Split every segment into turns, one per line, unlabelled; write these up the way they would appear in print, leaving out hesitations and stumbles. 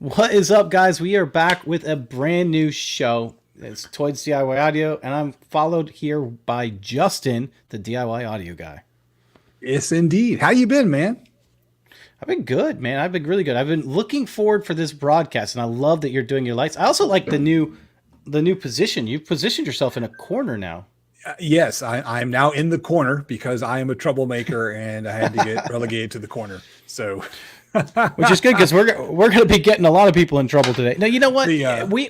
What is up, guys? We are back with a brand new show. It's Toyd's DIY Audio, and I'm followed here by Justin, the DIY audio guy.
Yes, indeed. How you been, man?
I've been good, man. I've been really good. I've been looking forward for this broadcast, and I love that you're doing your lights. I also like the new position. You've positioned yourself in a corner now,
Yes, I'm now in the corner because I am a troublemaker and I had to get relegated to the corner. So
which is good because we're going to be getting a lot of people in trouble today. Now, you know what?
the
We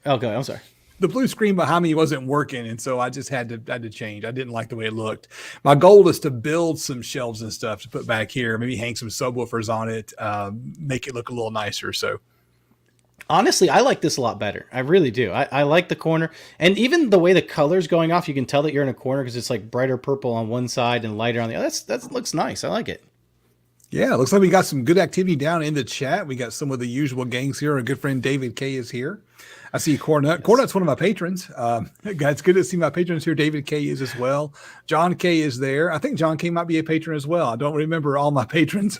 okay. I'm sorry.
the blue screen behind me wasn't working, and so I just had to change. I didn't like the way it looked. My goal is to build some shelves and stuff to put back here. Maybe hang some subwoofers on it, make it look a little nicer. So
Honestly, I like this a lot better. I really do. I like the corner. And even the way the color's going off, you can tell that you're in a corner because it's like brighter purple on one side and lighter on the other. That looks nice. I like it.
yeah, it looks like we got some good activity down in the chat. We got some of the usual gangs here. Our good friend David K is here. I see Cornut. Cornut's one of my patrons. It's good to see my patrons here. David K is as well. John K is there. I think John K might be a patron as well. I don't remember all my patrons.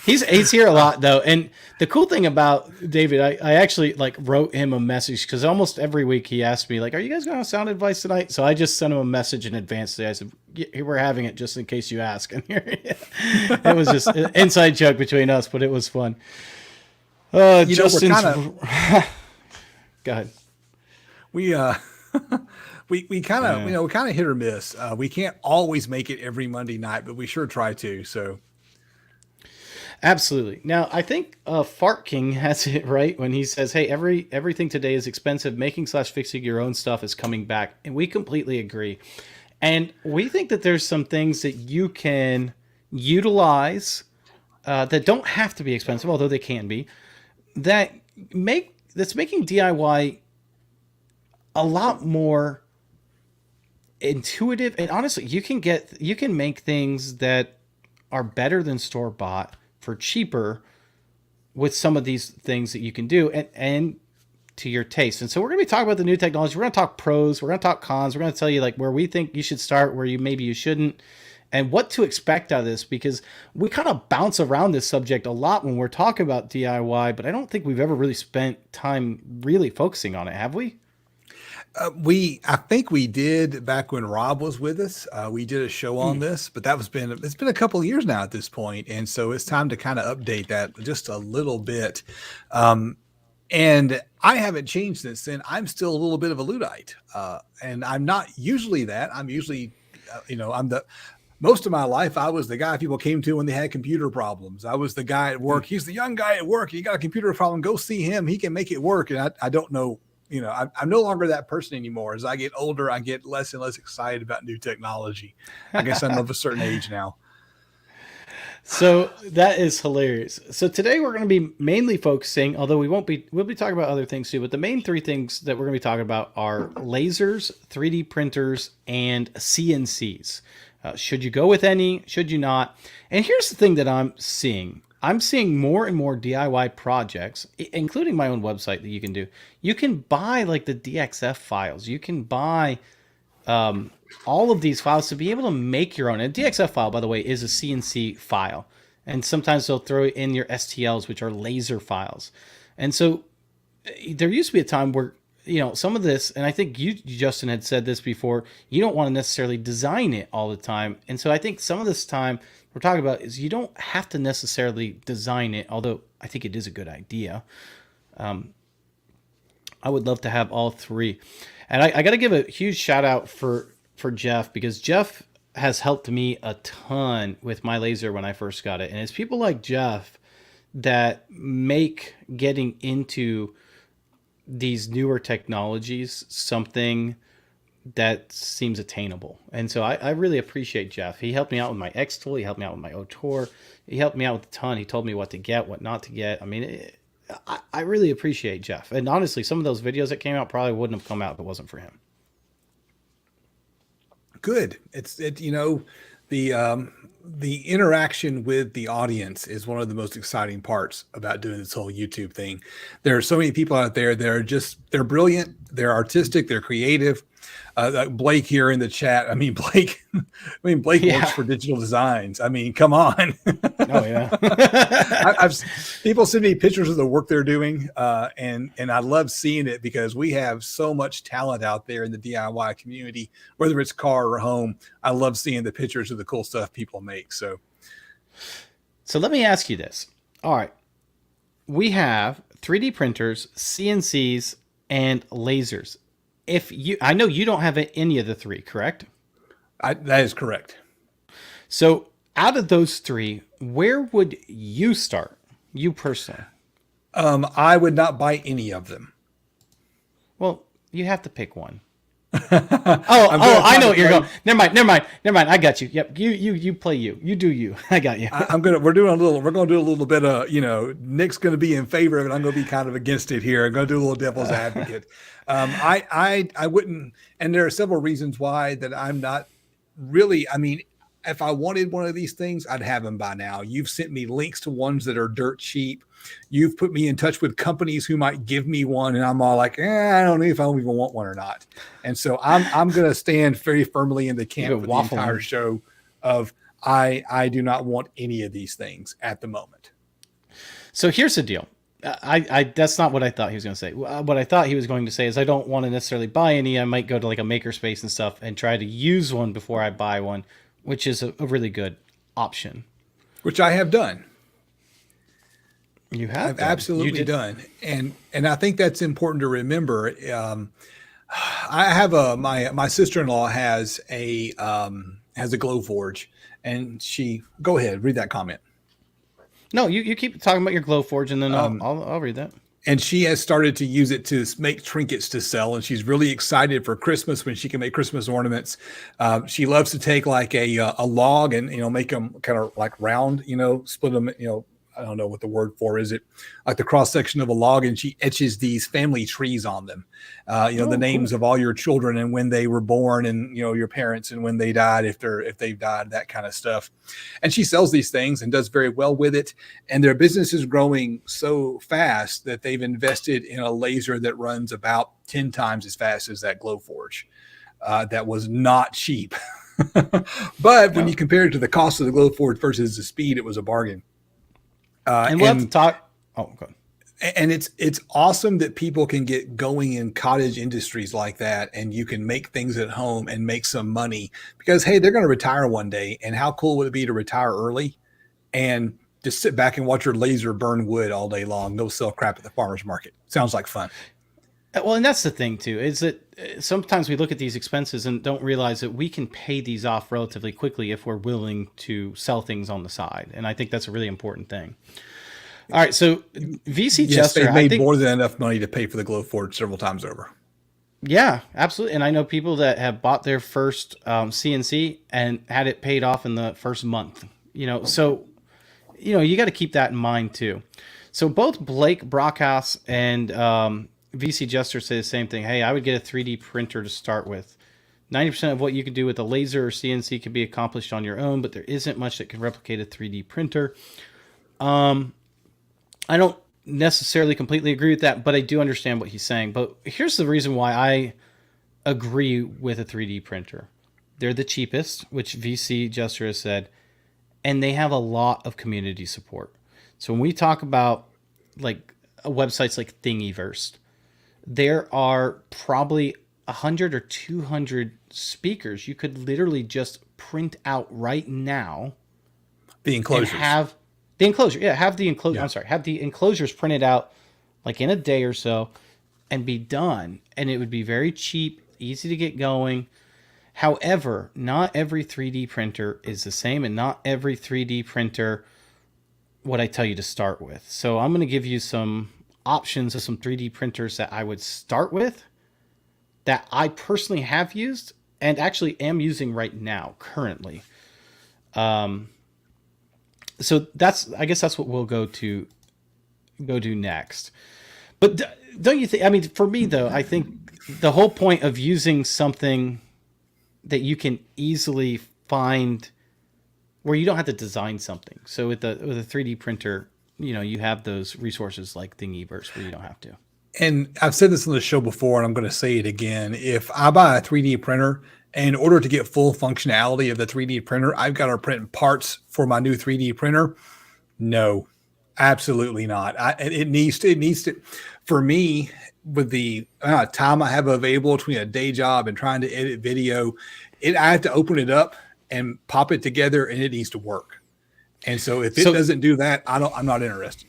He's here a lot though. And the cool thing about David, I actually like wrote him a message because almost every week he asked me like, "Are you guys going to have sound advice tonight?" So I just sent him a message in advance today. I said, "Yeah, we're having it just in case you ask." And here, it was just an inside joke between us, but it was fun.
We're
Justin's.
kind of
Go ahead.
we we kind of we're kind of hit or miss. We can't always make it every Monday night, but we sure try to. So
Absolutely. Now, I think Fart King has it right when he says, "Hey, everything today is expensive. Making slash fixing your own stuff is coming back," and we completely agree. And we think that there's some things that you can utilize that don't have to be expensive, although they can be. That that's making DIY a lot more intuitive. And honestly, you can make things that are better than store bought for cheaper with some of these things that you can do and to your taste. And so we're going to be talking about the new technology. We're going to talk pros, we're going to talk cons, we're going to tell you like where we think you should start, where you shouldn't, and what to expect out of this because we kind of bounce around this subject a lot when we're talking about DIY, but I don't think we've ever really spent time really focusing on it, have we?
I think we did back when Rob was with us. We did a show on this, but it's been a couple of years now at this point, and so it's time to kind of update that just a little bit. And I haven't changed since then. I'm still a little bit of a Luddite, and I'm not usually that. I'm usually, I'm the most of my life, I was the guy people came to when they had computer problems. I was the guy at work. He's the young guy at work. You got a computer problem, go see him. He can make it work. And I don't know, I'm no longer that person anymore. As I get older, I get less and less excited about new technology. I guess I'm of a certain age now.
So that is hilarious. So today we're going to be mainly focusing, although we'll be talking about other things too, but the main three things that we're going to be talking about are lasers, 3D printers, and CNCs. Should you go with any? Should you not? And here's the thing that I'm seeing. I'm seeing more and more DIY projects, including my own website that you can do. You can buy like the DXF files. You can buy all of these files to be able to make your own. A DXF file, by the way, is a CNC file. And sometimes they'll throw in your STLs, which are laser files. And so there used to be a time where, some of this, and I think you, Justin, had said this before, you don't want to necessarily design it all the time. And so I think some of this time we're talking about is you don't have to necessarily design it, although I think it is a good idea. I would love to have all three. And I got to give a huge shout out for Jeff because Jeff has helped me a ton with my laser when I first got it. And it's people like Jeff that make getting into these newer technologies something that seems attainable. And so I really appreciate Jeff. He helped me out with my X tool. He helped me out with my Otor. He helped me out with a ton. He told me what to get, what not to get. I mean, I really appreciate Jeff. And honestly, some of those videos that came out probably wouldn't have come out if it wasn't for him.
Good. The interaction with the audience is one of the most exciting parts about doing this whole YouTube thing. There are so many people out there that they're brilliant, they're artistic, they're creative, Blake here in the chat. I mean, Blake. I mean, Blake
Yeah.
works for Digital Designs. I mean, come on.
Oh yeah.
I've people send me pictures of the work they're doing, and I love seeing it because we have so much talent out there in the DIY community, whether it's car or home. I love seeing the pictures of the cool stuff people make. So
let me ask you this. All right. We have 3D printers, CNCs, and lasers. I know you don't have any of the three, correct?
that is correct.
So out of those three, where would you start? You personally?
I would not buy any of them.
Well, you have to pick one. I know what you're going. Never mind. I got you. Yep. You play you. You do you. I got you.
We're going to do a little bit of, Nick's going to be in favor of it. I'm going to be kind of against it here. I'm going to do a little devil's advocate. I wouldn't, and there are several reasons why that I'm not really, I mean, if I wanted one of these things, I'd have them by now. You've sent me links to ones that are dirt cheap. You've put me in touch with companies who might give me one, and I'm all like, I don't know if I even want one or not. And so I'm going to stand very firmly in the camp for the entire show of I do not want any of these things at the moment.
So here's the deal. I that's not what I thought he was going to say. What I thought he was going to say is I don't want to necessarily buy any. I might go to like a makerspace and stuff and try to use one before I buy one, which is a really good option. Which
I have done.
You have
I've absolutely done. And I think that's important to remember. I have my sister-in-law has a Glowforge, and go ahead, read that comment.
No, you keep talking about your Glowforge, and then I'll read that.
And she has started to use it to make trinkets to sell. And she's really excited for Christmas when she can make Christmas ornaments. She loves to take like a log and, make them kind of like round, split them, I don't know what the word for is, it like the cross section of a log, and she etches these family trees on them. The names of all your children and when they were born, and your parents and when they died, if they've died, that kind of stuff. And she sells these things and does very well with it. And their business is growing so fast that they've invested in a laser that runs about 10 times as fast as that Glowforge. That was not cheap, but when you compare it to the cost of the Glowforge versus the speed, it was a bargain.
And we'll have to talk. Oh, good.
And it's awesome that people can get going in cottage industries like that, and you can make things at home and make some money because, hey, they're going to retire one day. And how cool would it be to retire early and just sit back and watch your laser burn wood all day long? Go sell crap at the farmer's market. Sounds like fun.
Well, and that's the thing too, is that sometimes we look at these expenses and don't realize that we can pay these off relatively quickly if we're willing to sell things on the side. And I think that's a really important thing. All right. So VC Jester,
they made more than enough money to pay for the Glowforge several times over.
Yeah, absolutely. And I know people that have bought their first CNC and had it paid off in the first month, so, you got to keep that in mind too. So both Blake Brockhouse and, VC Jester say the same thing. Hey, I would get a 3D printer to start with. 90% of what you could do with a laser or CNC could be accomplished on your own, but there isn't much that can replicate a 3D printer. I don't necessarily completely agree with that, but I do understand what he's saying. But here's the reason why I agree with a 3D printer. They're the cheapest, which VC Jester has said, and they have a lot of community support. So when we talk about like websites like Thingiverse, there are probably 100 or 200 speakers you could literally just print out right now.
The enclosures.
And have the enclosure. Yeah, have the enclosure. Yeah. I'm sorry, have the enclosures printed out like in a day or so and be done. And it would be very cheap, easy to get going. However, not every 3D printer is the same, and not every 3D printer what I tell you to start with. So I'm going to give you some options of some 3D printers that I would start with that I personally have used and actually am using right now currently. So I guess that's what we'll go do next. But don't you think, I mean, for me though, I think the whole point of using something that you can easily find where you don't have to design something. So with a 3D printer, you have those resources like Thingiverse where you don't have to.
And I've said this on the show before, and I'm going to say it again. If I buy a 3D printer, and in order to get full functionality of the 3D printer, I've got to print parts for my new 3D printer. No, absolutely not. It needs to, for me, with the amount of time I have available between a day job and trying to edit video, I have to open it up and pop it together, and it needs to work. And so if it doesn't do that, I'm not interested.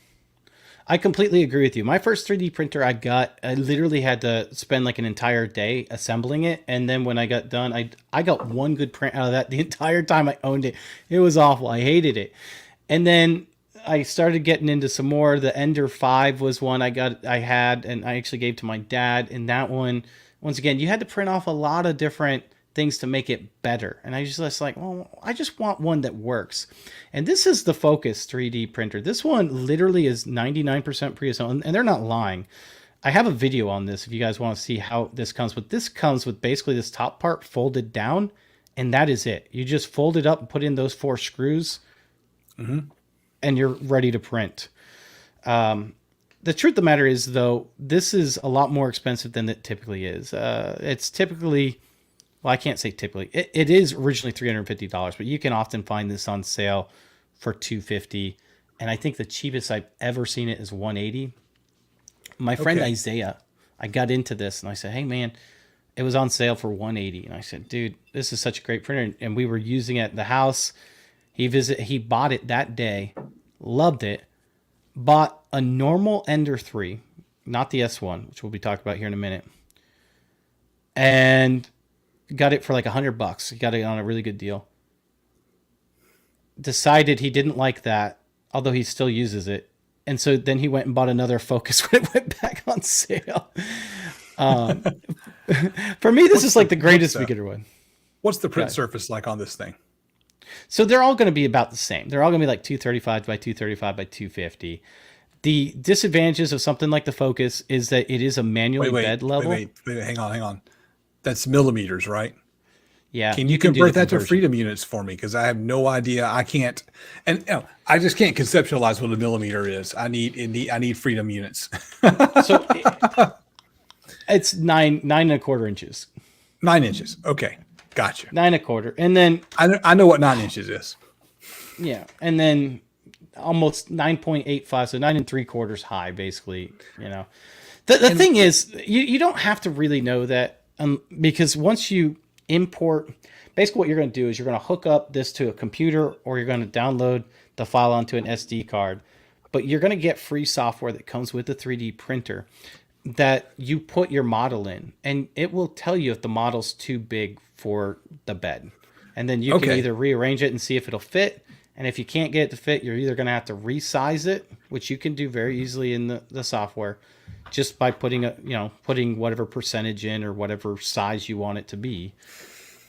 I completely agree with you. My first 3D printer I literally had to spend like an entire day assembling it. And then when I got done, I got one good print out of that the entire time I owned it. It was awful. I hated it. And then I started getting into some more. The Ender 5 was one I had, and I actually gave to my dad. And that one, once again, you had to print off a lot of different things to make it better. And I just like, well, I just want one that works. And this is the Focus 3D printer. This one literally is 99% pre-assembled, and they're not lying. I have a video on this if you guys want to see how this comes. But this comes with basically this top part folded down, and that is it. You just fold it up and put in those 4 screws, and you're ready to print. The truth of the matter is, though, this is a lot more expensive than it typically is. It's typically... Well, I can't say typically. It is originally $350, but you can often find this on sale for $250. And I think the cheapest I've ever seen it is $180. My friend Isaiah, I got into this and I said, hey man, it was on sale for $180. And I said, dude, this is such a great printer. And we were using it at the house. He bought it that day, loved it, bought a normal Ender 3, not the S1, which we'll be talking about here in a minute. And got it for like $100. He got it on a really good deal. Decided he didn't like that, although he still uses it. And so then he went and bought another Focus when it went back on sale. For me, this is like the greatest beginner one.
What's the print surface like on this thing?
So they're all going to be about the same. They're all going to be like 235 by 235 by 250. The disadvantages of something like the Focus is that it is a manually bed level.
Wait, hang on. That's millimeters, right?
Yeah.
Can you convert that to freedom units for me? Because I have no idea. I can't, and I just can't conceptualize what a millimeter is. I need freedom units.
So it's 9.25 inches.
9 inches. Okay, gotcha.
9.25, and then
I know what 9 inches is.
Yeah, and then almost 9.85, so 9.75 high, basically. The thing is, you don't have to really know that. Because once you import, basically what you're going to do is you're going to hook up this to a computer, or you're going to download the file onto an SD card. But you're going to get free software that comes with the 3D printer that you put your model in, and it will tell you if the model's too big for the bed. And then you can either rearrange it and see if it'll fit. And if you can't get it to fit, you're either going to have to resize it, which you can do very easily in the software, just by putting whatever percentage in or whatever size you want it to be.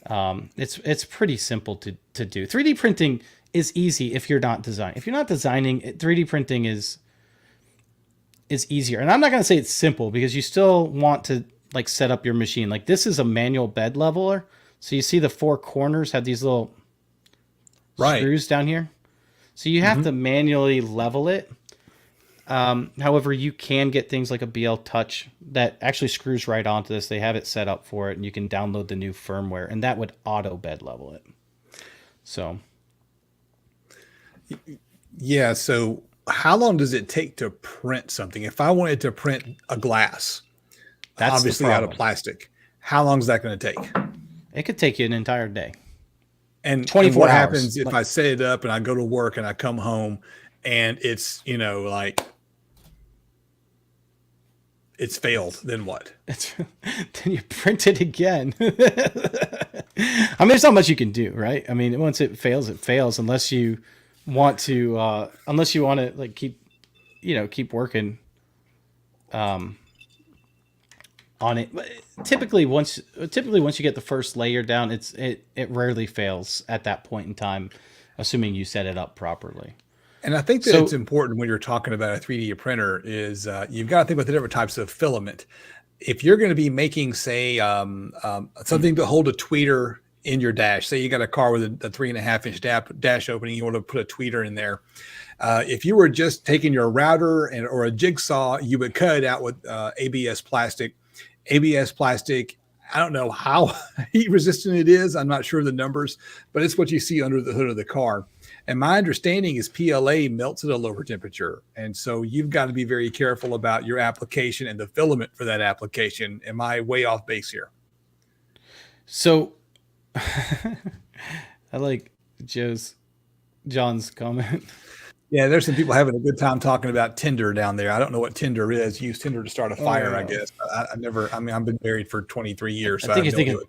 It's pretty simple to do. 3D printing is easy if you're not designing. If you're not designing, 3D printing is easier. And I'm not going to say it's simple, because you still want to like set up your machine. Like, this is a manual bed leveler. So you see the 4 corners have these little screws down here. So you have to manually level it. However, you can get things like a BL Touch that actually screws right onto this. They have it set up for it, and you can download the new firmware, and that would auto bed level it. So,
yeah. So how long does it take to print something? If I wanted to print a glass,
that's
obviously out of plastic, how long is that going to take?
It could take you an entire day.
And
24
what
hours.
happens if I set it up and I go to work and I come home and it's, like it's failed? Then what?
Then you print it again. I mean, there's not much you can do, right? I mean, once it fails, unless you want to like keep working on it. But typically once you get the first layer down, it rarely fails at that point in time, assuming you set it up properly.
And I think that it's important when you're talking about a 3D printer is you've got to think about the different types of filament. If you're going to be making, say, something to hold a tweeter in your dash, say you got a car with a 3.5-inch dash opening, you want to put a tweeter in there. If you were just taking your router or a jigsaw, you would cut it out with ABS plastic. ABS plastic, I don't know how heat resistant it is. I'm not sure of the numbers, but it's what you see under the hood of the car. And my understanding is PLA melts at a lower temperature. And so you've got to be very careful about your application and the filament for that application. Am I way off base here?
So I like John's comment.
Yeah, there's some people having a good time talking about Tinder down there. I don't know what Tinder is. Use Tinder to start a fire, I guess. I've been married for 23 years. So
I think you're
no
thinking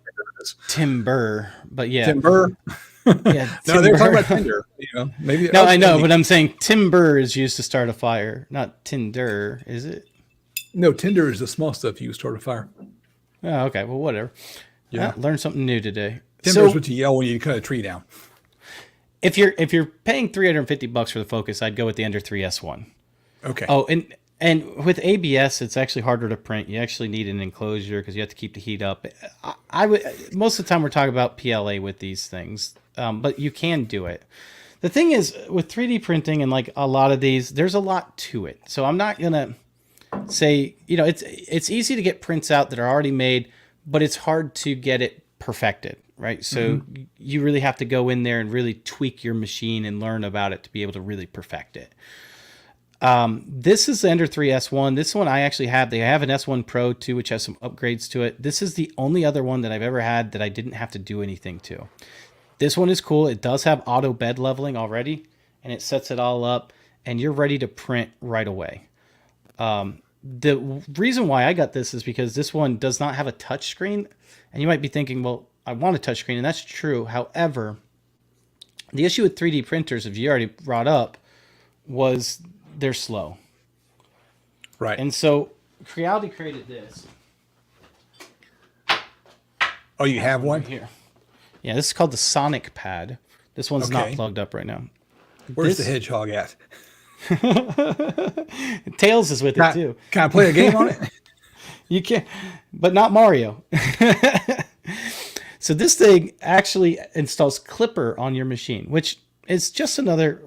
Timber, but yeah.
Timber.
Yeah,
No, they're talking about Tinder. Maybe.
No, I know, but I'm saying timber is used to start a fire, not Tinder, is it?
No, Tinder is the small stuff you use to start a fire.
Oh, okay. Well, whatever.
Yeah,
learned something new today.
Timber is what you yell when you cut a tree down.
If you're paying $350 for the Focus, I'd go with the Ender 3S1.
Okay.
Oh, and with ABS, it's actually harder to print. You actually need an enclosure because you have to keep the heat up. I would most of the time we're talking about PLA with these things, but you can do it. The thing is with 3D printing and like a lot of these, there's a lot to it. So I'm not gonna say it's easy to get prints out that are already made, but it's hard to get it perfected. Right. So you really have to go in there and really tweak your machine and learn about it to be able to really perfect it. This is the Ender 3 S1. This one I actually have. They have an S1 Pro too, which has some upgrades to it. This is the only other one that I've ever had that I didn't have to do anything to. This one is cool. It does have auto bed leveling already, and it sets it all up, and you're ready to print right away. The reason why I got this is because this one does not have a touch screen, and you might be thinking, well, I want a touchscreen, and that's true. However, the issue with 3D printers, if you already brought up, was they're slow.
Right.
And so Creality created this.
Oh, you have one?
Here. Yeah, this is called the Sonic Pad. This one's not plugged up right now.
Where's the hedgehog at?
Tails is with it too.
Can I play a game on it?
You can, but not Mario. So this thing actually installs Clipper on your machine, which is just another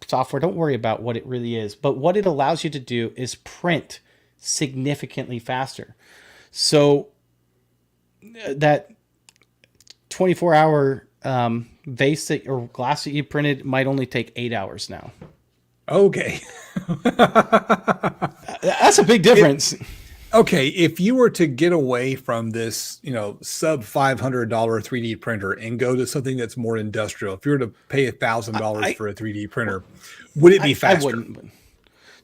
software. Don't worry about what it really is. But what it allows you to do is print significantly faster. So that 24-hour vase or glass that you printed might only take 8 hours now.
Okay.
That's a big difference.
Okay, if you were to get away from this, sub $500 3D printer and go to something that's more industrial, if you were to pay $1,000 for a 3D printer, would it be faster?
I wouldn't.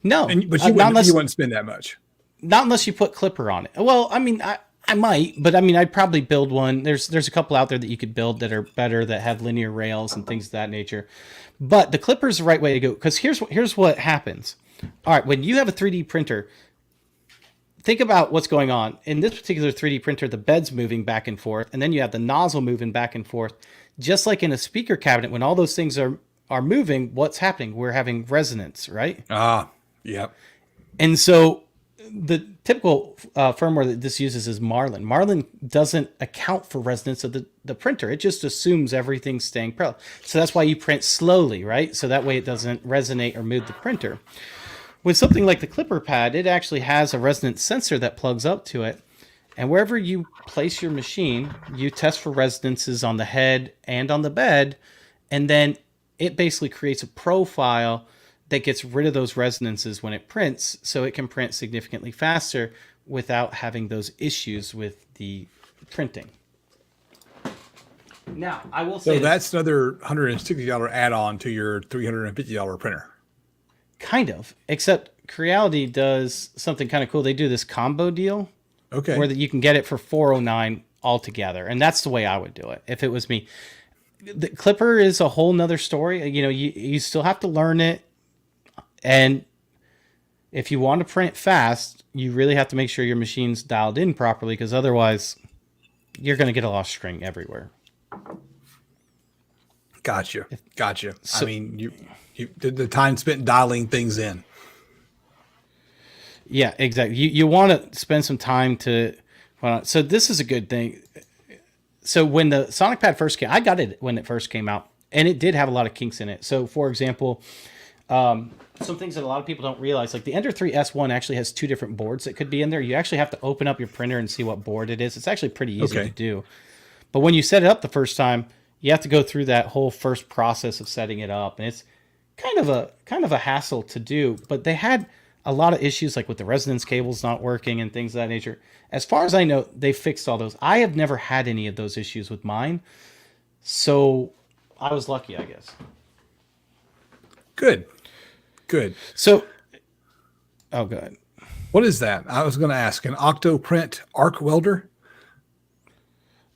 No,
but you wouldn't spend that much.
Not unless you put Clipper on it. Well, I mean, I might, but I mean, I'd probably build one. There's a couple out there that you could build that are better, that have linear rails and things of that nature. But the Clipper is the right way to go, because here's what happens. All right, when you have a 3D printer, think about what's going on. In this particular 3D printer, the bed's moving back and forth, and then you have the nozzle moving back and forth. Just like in a speaker cabinet, when all those things are moving, what's happening? We're having resonance, right?
Yep.
And so the typical firmware that this uses is Marlin. Marlin doesn't account for resonance of the printer. It just assumes everything's staying parallel. So that's why you print slowly, right? So that way it doesn't resonate or move the printer. With something like the Clipper Pad, it actually has a resonance sensor that plugs up to it. And wherever you place your machine, you test for resonances on the head and on the bed. And then it basically creates a profile that gets rid of those resonances when it prints, so it can print significantly faster without having those issues with the printing. Now, I will say
that's another $160 add-on to your $350 printer.
Kind of, except Creality does something kind of cool. They do this combo deal, where you can get it for $409 altogether, and that's the way I would do it if it was me. The Clipper is a whole nother story. You still have to learn it, and if you want to print fast, you really have to make sure your machine's dialed in properly, because otherwise, you're going to get a lost string everywhere.
Gotcha. So, I mean, the time spent dialing things in.
Yeah, exactly. You want to spend some time to. So this is a good thing. So when the Sonic Pad first came, I got it when it first came out, and it did have a lot of kinks in it. So for example, some things that a lot of people don't realize, like the Ender 3 S1 actually has two different boards that could be in there. You actually have to open up your printer and see what board it is. It's actually pretty easy to do. But when you set it up the first time, you have to go through that whole first process of setting it up, and it's kind of a hassle to do. But they had a lot of issues like with the resonance cables not working and things of that nature. As far as I know, they fixed all those. I have never had any of those issues with mine, so I was lucky, I guess.
Good.
So, oh, good.
What is that? I was going to ask. An Octoprint arc welder?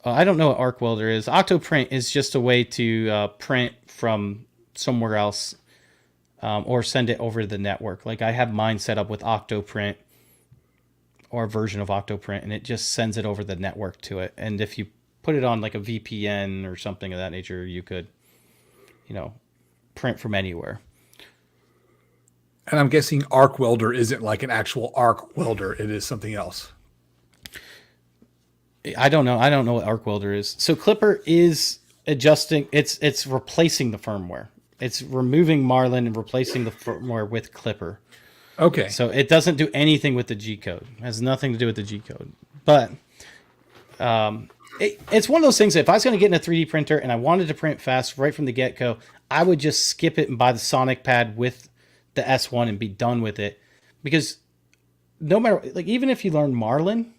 I don't know what arc welder is. Octoprint is just a way to print from somewhere else, or send it over to the network. Like I have mine set up with Octoprint or a version of Octoprint, and it just sends it over the network to it. And if you put it on like a VPN or something of that nature, you could, print from anywhere.
And I'm guessing arc welder isn't like an actual arc welder. It is something else.
I don't know. I don't know what arc welder is. So Klipper is adjusting. It's replacing the firmware. It's removing Marlin and replacing the firmware with Klipper.
Okay.
So it doesn't do anything with the G code. It has nothing to do with the G code. But it's one of those things that if I was going to get in a 3D printer and I wanted to print fast right from the get-go, I would just skip it and buy the Sonic Pad with the S1 and be done with it. Because no matter, like, even if you learn Marlin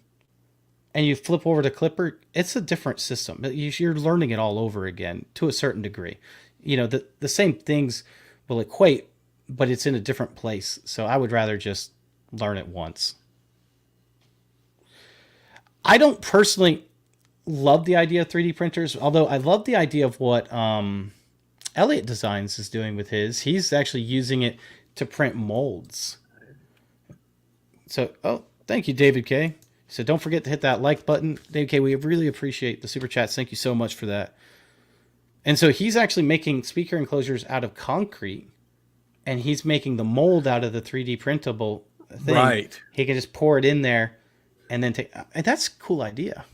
and you flip over to Klipper, it's a different system. You're learning it all over again to a certain degree. The same things will equate, but it's in a different place. So I would rather just learn it once. I don't personally love the idea of 3D printers, although I love the idea of what Elliott Designs is doing with his. He's actually using it to print molds. So, thank you, David K. So don't forget to hit that like button. David K, we really appreciate the super chats. Thank you so much for that. And so he's actually making speaker enclosures out of concrete, and he's making the mold out of the 3D printable thing.
Right.
He can just pour it in there and then take, and that's a cool idea.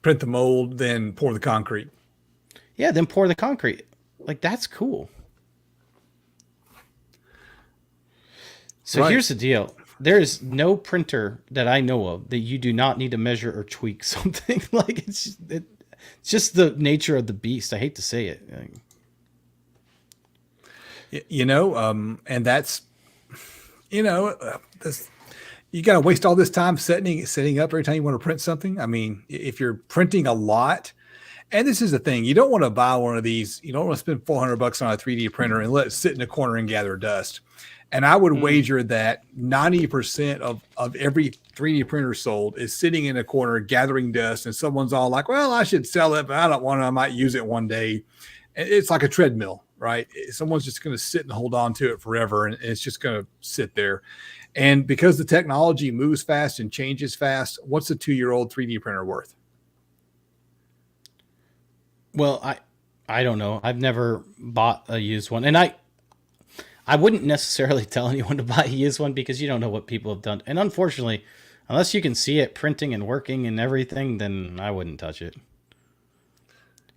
Print the mold, then pour the concrete.
Yeah, then pour the concrete. Like, that's cool. So Here's the deal. There is no printer that I know of that you do not need to measure or tweak something. Like, it's just the nature of the beast. I hate to say it.
And that's, you got to waste all this time setting up every time you want to print something. I mean, if you're printing a lot, and this is the thing, you don't want to buy one of these. You don't want to spend $400 on a 3D printer and let it sit in a corner and gather dust. And I would wager that 90% of every 3D printer sold is sitting in a corner gathering dust, and someone's all like, well, I should sell it, but I don't want to. I might use it one day. It's like a treadmill, right? Someone's just going to sit and hold on to it forever, and it's just going to sit there. And because the technology moves fast and changes fast, what's a 2-year-old 3D printer worth?
Well, I don't know. I've never bought a used one, and I wouldn't necessarily tell anyone to buy a used one because you don't know what people have done. And unfortunately, unless you can see it printing and working and everything, then I wouldn't touch it.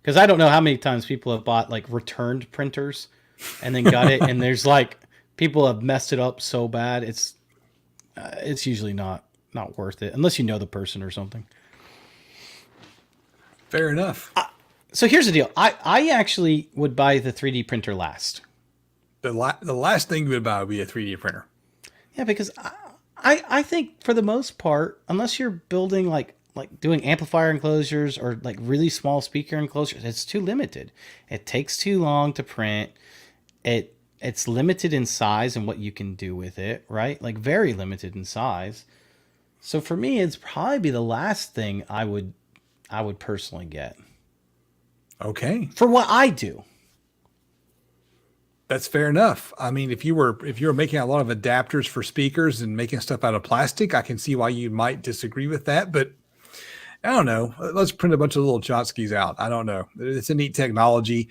Because I don't know how many times people have bought like returned printers and then got it, and there's like people have messed it up so bad. It's usually not worth it unless you know the person or something.
Fair enough.
So here's the deal. I actually would buy the 3D printer last.
The last thing you would buy would be a 3D printer.
Yeah, because I think for the most part, unless you're building like doing amplifier enclosures or like really small speaker enclosures, it's too limited. It takes too long to print. It's limited in size and what you can do with it, right? Like very limited in size. So for me, it's probably be the last thing I would personally get.
Okay.
For what I do.
That's fair enough. I mean, if you were making a lot of adapters for speakers and making stuff out of plastic, I can see why you might disagree with that. But I don't know. Let's print a bunch of little tchotchkes out. I don't know. It's a neat technology.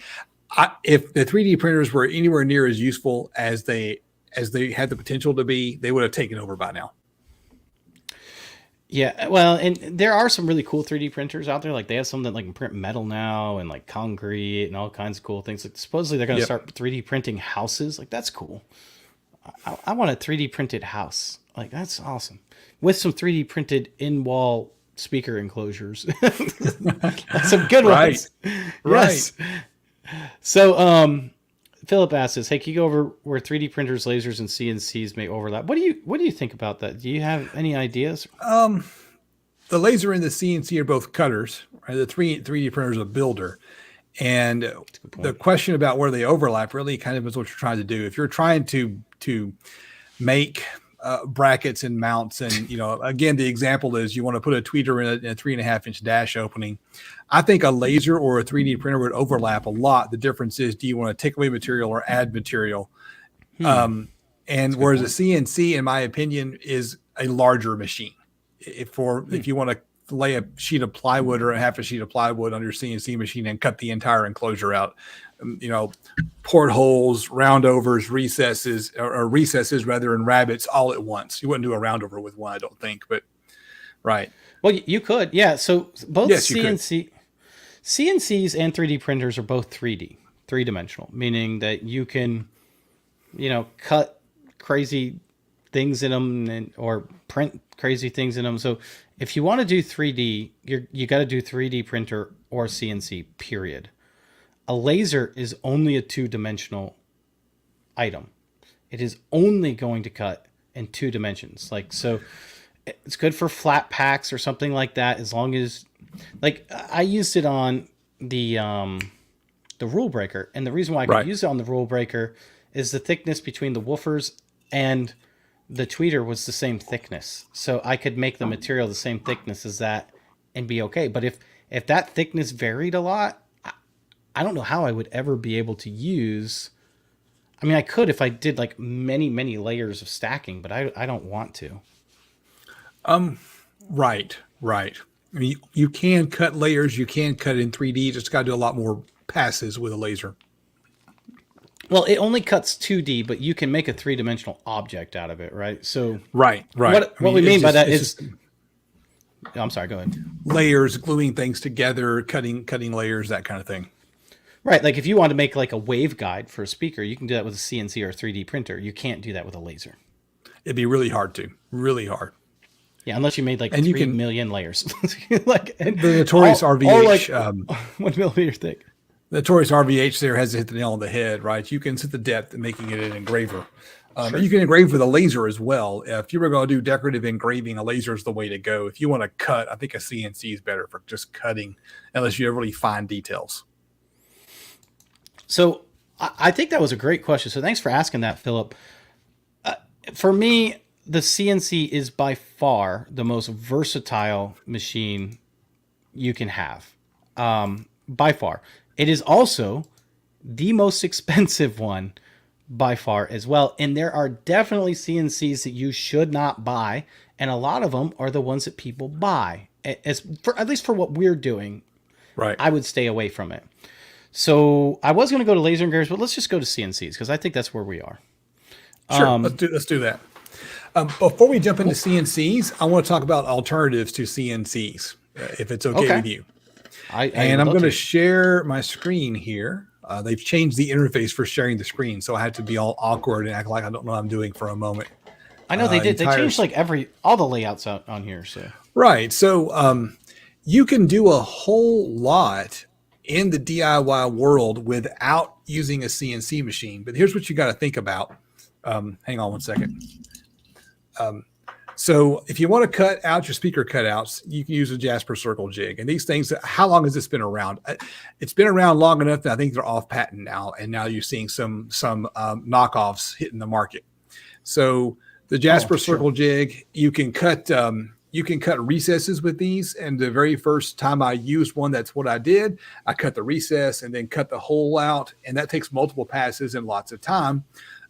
If the 3D printers were anywhere near as useful as they had the potential to be, they would have taken over by now.
Yeah, well, and there are some really cool 3D printers out there. Like they have some that like can print metal now and like concrete and all kinds of cool things. Like supposedly they're going to start 3D printing houses. Like that's cool. I want a 3D printed house. Like that's awesome. With some 3D printed in-wall speaker enclosures. That's some good
Right.
ones.
Right.
Yes. So, Philip asks us, "Hey, can you go over where 3D printers, lasers, and CNCs may overlap? What do you think about that? Do you have any ideas?"
The laser and the CNC are both cutters. Right? The 3D printer is a builder. And the question about where they overlap really kind of is what you're trying to do. If you're trying to make brackets and mounts, and again, the example is you want to put a tweeter in a 3.5-inch dash opening. I think a laser or a 3D printer would overlap a lot. The difference is, do you want to take away material or add material? And whereas a CNC, in my opinion, is a larger machine. If you want to lay a sheet of plywood or a half a sheet of plywood on your CNC machine and cut the entire enclosure out, portholes, roundovers, recesses, or recesses rather, and rabbets all at once. You wouldn't do a roundover with one, I don't think, but right.
Well, you could, yeah. So both
Yes, you
CNCs and 3D printers are both 3-dimensional, meaning that you can, cut crazy things in them or print crazy things in them. So if you want to do 3D, you got to do 3D printer or CNC, period. A laser is only a 2-dimensional item. It is only going to cut in 2 dimensions. So it's good for flat packs or something like that, as long as, like, I used it on the rule breaker, and the reason why I could use it on the rule breaker is the thickness between the woofers and the tweeter was the same thickness, so I could make the material the same thickness as that and be okay. But if that thickness varied a lot, I don't know how I would ever be able to use. I mean, I could if I did like many layers of stacking, but I don't want to.
Right. I mean, you can cut layers. You can cut in 3D. Just got to do a lot more passes with a laser.
Well, it only cuts 2D, but you can make a 3-dimensional object out of it, right? So
right.
What we mean by that is, I'm sorry. Go ahead.
Layers, gluing things together, cutting layers, that kind of thing.
Right. Like if you want to make like a waveguide for a speaker, you can do that with a CNC or a 3D printer. You can't do that with a laser.
It'd be really hard to. Really hard.
Yeah, unless you made like 3 million layers. Like
the notorious RVH,
like 1 millimeter thick.
The notorious RVH there has hit the nail on the head, right? You can set the depth in making it an engraver. Sure. You can engrave with a laser as well. If you were going to do decorative engraving, a laser is the way to go. If you want to cut, I think a CNC is better for just cutting, unless you have really fine details.
So I think that was a great question. So thanks for asking that, Philip. For me, the CNC is by far the most versatile machine you can have. By far. It is also the most expensive one by far as well. And there are definitely CNCs that you should not buy. And a lot of them are the ones that people buy. At least for what we're doing,
right?
I would stay away from it. So I was going to go to laser engravers, but let's just go to CNCs because I think that's where we are.
Sure, let's do that. Before we jump into CNCs, I want to talk about alternatives to CNCs, if it's okay with you. I'm going to share my screen here. They've changed the interface for sharing the screen, so I had to be all awkward and act like I don't know what I'm doing for a moment.
I know they did. They changed like all the layouts out on here. So
right. So you can do a whole lot in the DIY world without using a CNC machine. But here's what you got to think about. Hang on one second. So if you want to cut out your speaker cutouts, you can use a Jasper Circle jig. And these things, how long has this been around? It's been around long enough that I think they're off patent now. And now you're seeing some knockoffs hitting the market. So the Jasper Circle jig, you can cut recesses with these. And the very first time I used one, that's what I did. I cut the recess and then cut the hole out. And that takes multiple passes and lots of time.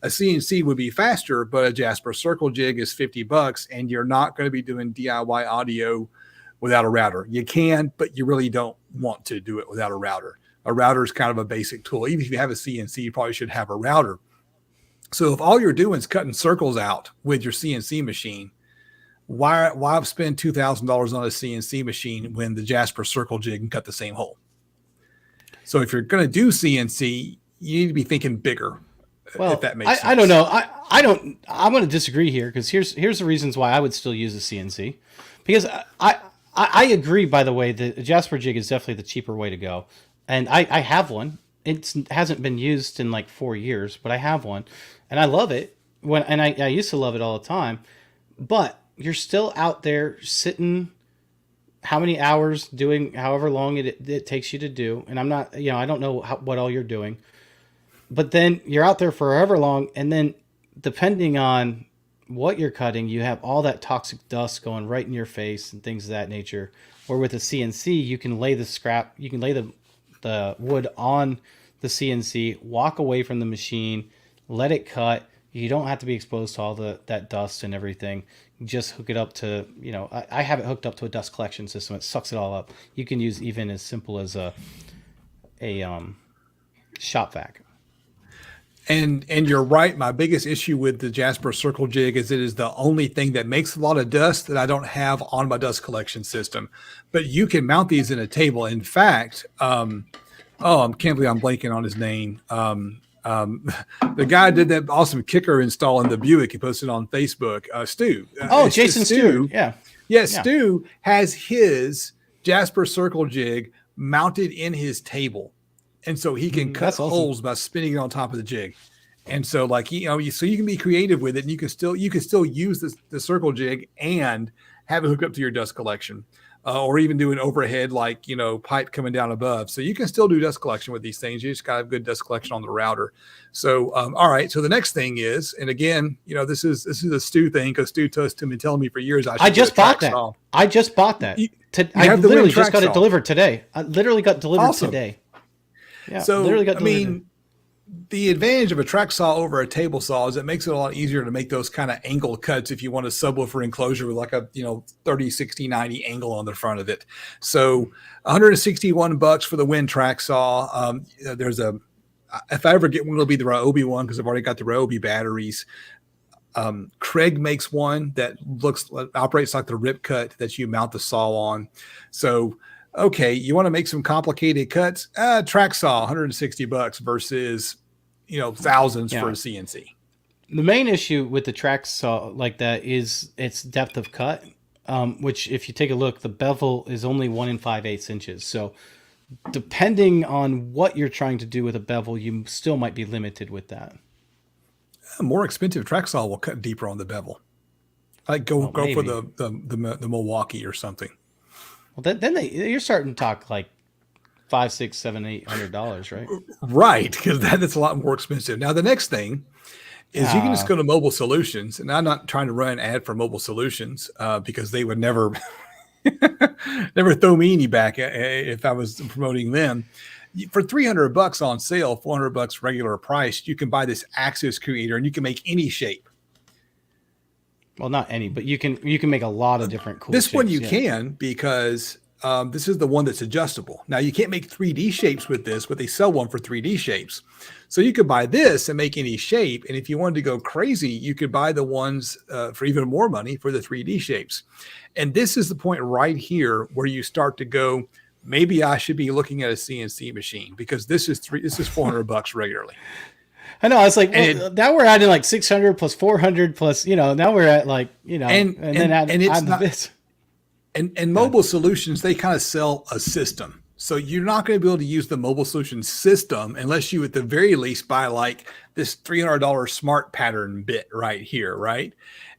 A CNC would be faster, but a Jasper Circle jig is $50, and you're not going to be doing DIY audio without a router. You can, but you really don't want to do it without a router. A router is kind of a basic tool. Even if you have a CNC, you probably should have a router. So if all you're doing is cutting circles out with your CNC machine, why spend $2,000 on a CNC machine when the Jasper Circle jig can cut the same hole? So if you're going to do CNC, you need to be thinking bigger.
Well,
if that makes sense.
I don't know. I'm going to disagree here because here's the reasons why I would still use a CNC, because I agree. By the way, the Jasper jig is definitely the cheaper way to go, and I have one. It hasn't been used in like 4 years, but I have one, and I love it. I used to love it all the time, but you're still out there sitting how many hours doing however long it takes you to do, and I'm not, I don't know what all you're doing, but then you're out there forever long, and then depending on what you're cutting, you have all that toxic dust going right in your face and things of that nature. Or with a CNC, you can lay the wood on the CNC, walk away from the machine, let it cut. You don't have to be exposed to all that dust and everything. You just hook it up to, I have it hooked up to a dust collection system. It sucks it all up. You can use even as simple as a shop vac.
And you're right. My biggest issue with the Jasper Circle Jig is it is the only thing that makes a lot of dust that I don't have on my dust collection system. But you can mount these in a table. In fact, I can't believe I'm blanking on his name. The guy did that awesome kicker install in the Buick. He posted on Facebook. Stu.
Jason Stu. Yeah.
Yes, yeah. Stu has his Jasper Circle Jig mounted in his table. And so he can cut holes by spinning it on top of the jig. And so so you can be creative with it, and you can still use the circle jig and have it hooked up to your dust collection, or even do an overhead, pipe coming down above. So you can still do dust collection with these things. You just got to have good dust collection on the router. So, all right. So the next thing is, and again, this is a Stu thing, because Stu has been telling me for years. I just bought that.
I just bought that. I literally just got it delivered today. I literally got delivered today. Yeah,
so, the advantage of a track saw over a table saw is it makes it a lot easier to make those kind of angle cuts if you want a subwoofer enclosure with like a 30, 60, 90 angle on the front of it. So $161 for the Win track saw. There's if I ever get one, it'll be the Ryobi one, because I've already got the Ryobi batteries. Craig makes one that operates like the rip cut that you mount the saw on. So okay, you want to make some complicated cuts? Track saw, $160 versus, thousands for a CNC.
The main issue with the track saw like that is its depth of cut, which if you take a look, the bevel is only 1 5/8 inches. So depending on what you're trying to do with a bevel, you still might be limited with that.
A more expensive track saw will cut deeper on the bevel. Like go for the Milwaukee or something.
Well, then you're starting to talk like $500, $600, $700, $800, right?
Right, because that's a lot more expensive. Now, the next thing is you can just go to Mobile Solutions, and I'm not trying to run an ad for Mobile Solutions because they would never throw me any back if I was promoting them. For $300 on sale, $400 regular price, you can buy this Axis Creator, and you can make any shape.
Well, not any, but you can make a lot of different cool
shapes.
This
one you can, because this is the one that's adjustable. Now, you can't make 3D shapes with this, but they sell one for 3D shapes. So you could buy this and make any shape. And if you wanted to go crazy, you could buy the ones for even more money for the 3D shapes. And this is the point right here where you start to go, maybe I should be looking at a CNC machine, because this is $400 regularly.
I know. I was like, now we're adding like 600 plus 400 plus, now we're at like, and then add this.
And Mobile Solutions, they kind of sell a system. So you're not going to be able to use the Mobile Solutions system unless you, at the very least, buy like this $300 smart pattern bit right here, right?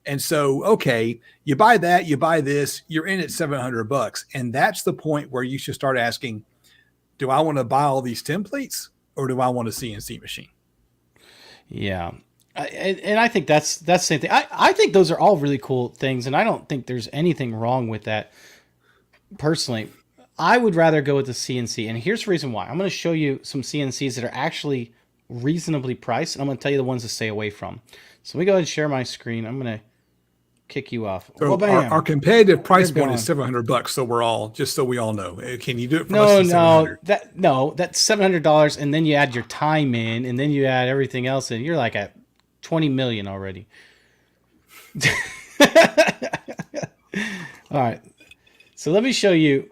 And so, okay, you buy that, you buy this, you're in at $700. And that's the point where you should start asking, do I want to buy all these templates, or do I want a CNC machine?
Yeah. And I think that's the same thing. I think those are all really cool things, and I don't think there's anything wrong with that. Personally, I would rather go with the CNC, and here's the reason why. I'm going to show you some CNCs that are actually reasonably priced, and I'm going to tell you the ones to stay away from. So let me go ahead and share my screen. I'm going to kick you off.
So our competitive price point is $700. So we all know. Can you do it for less than $700?
That's $700, and then you add your time in, and then you add everything else in. You're like at $20 million already. All right. So let me show you.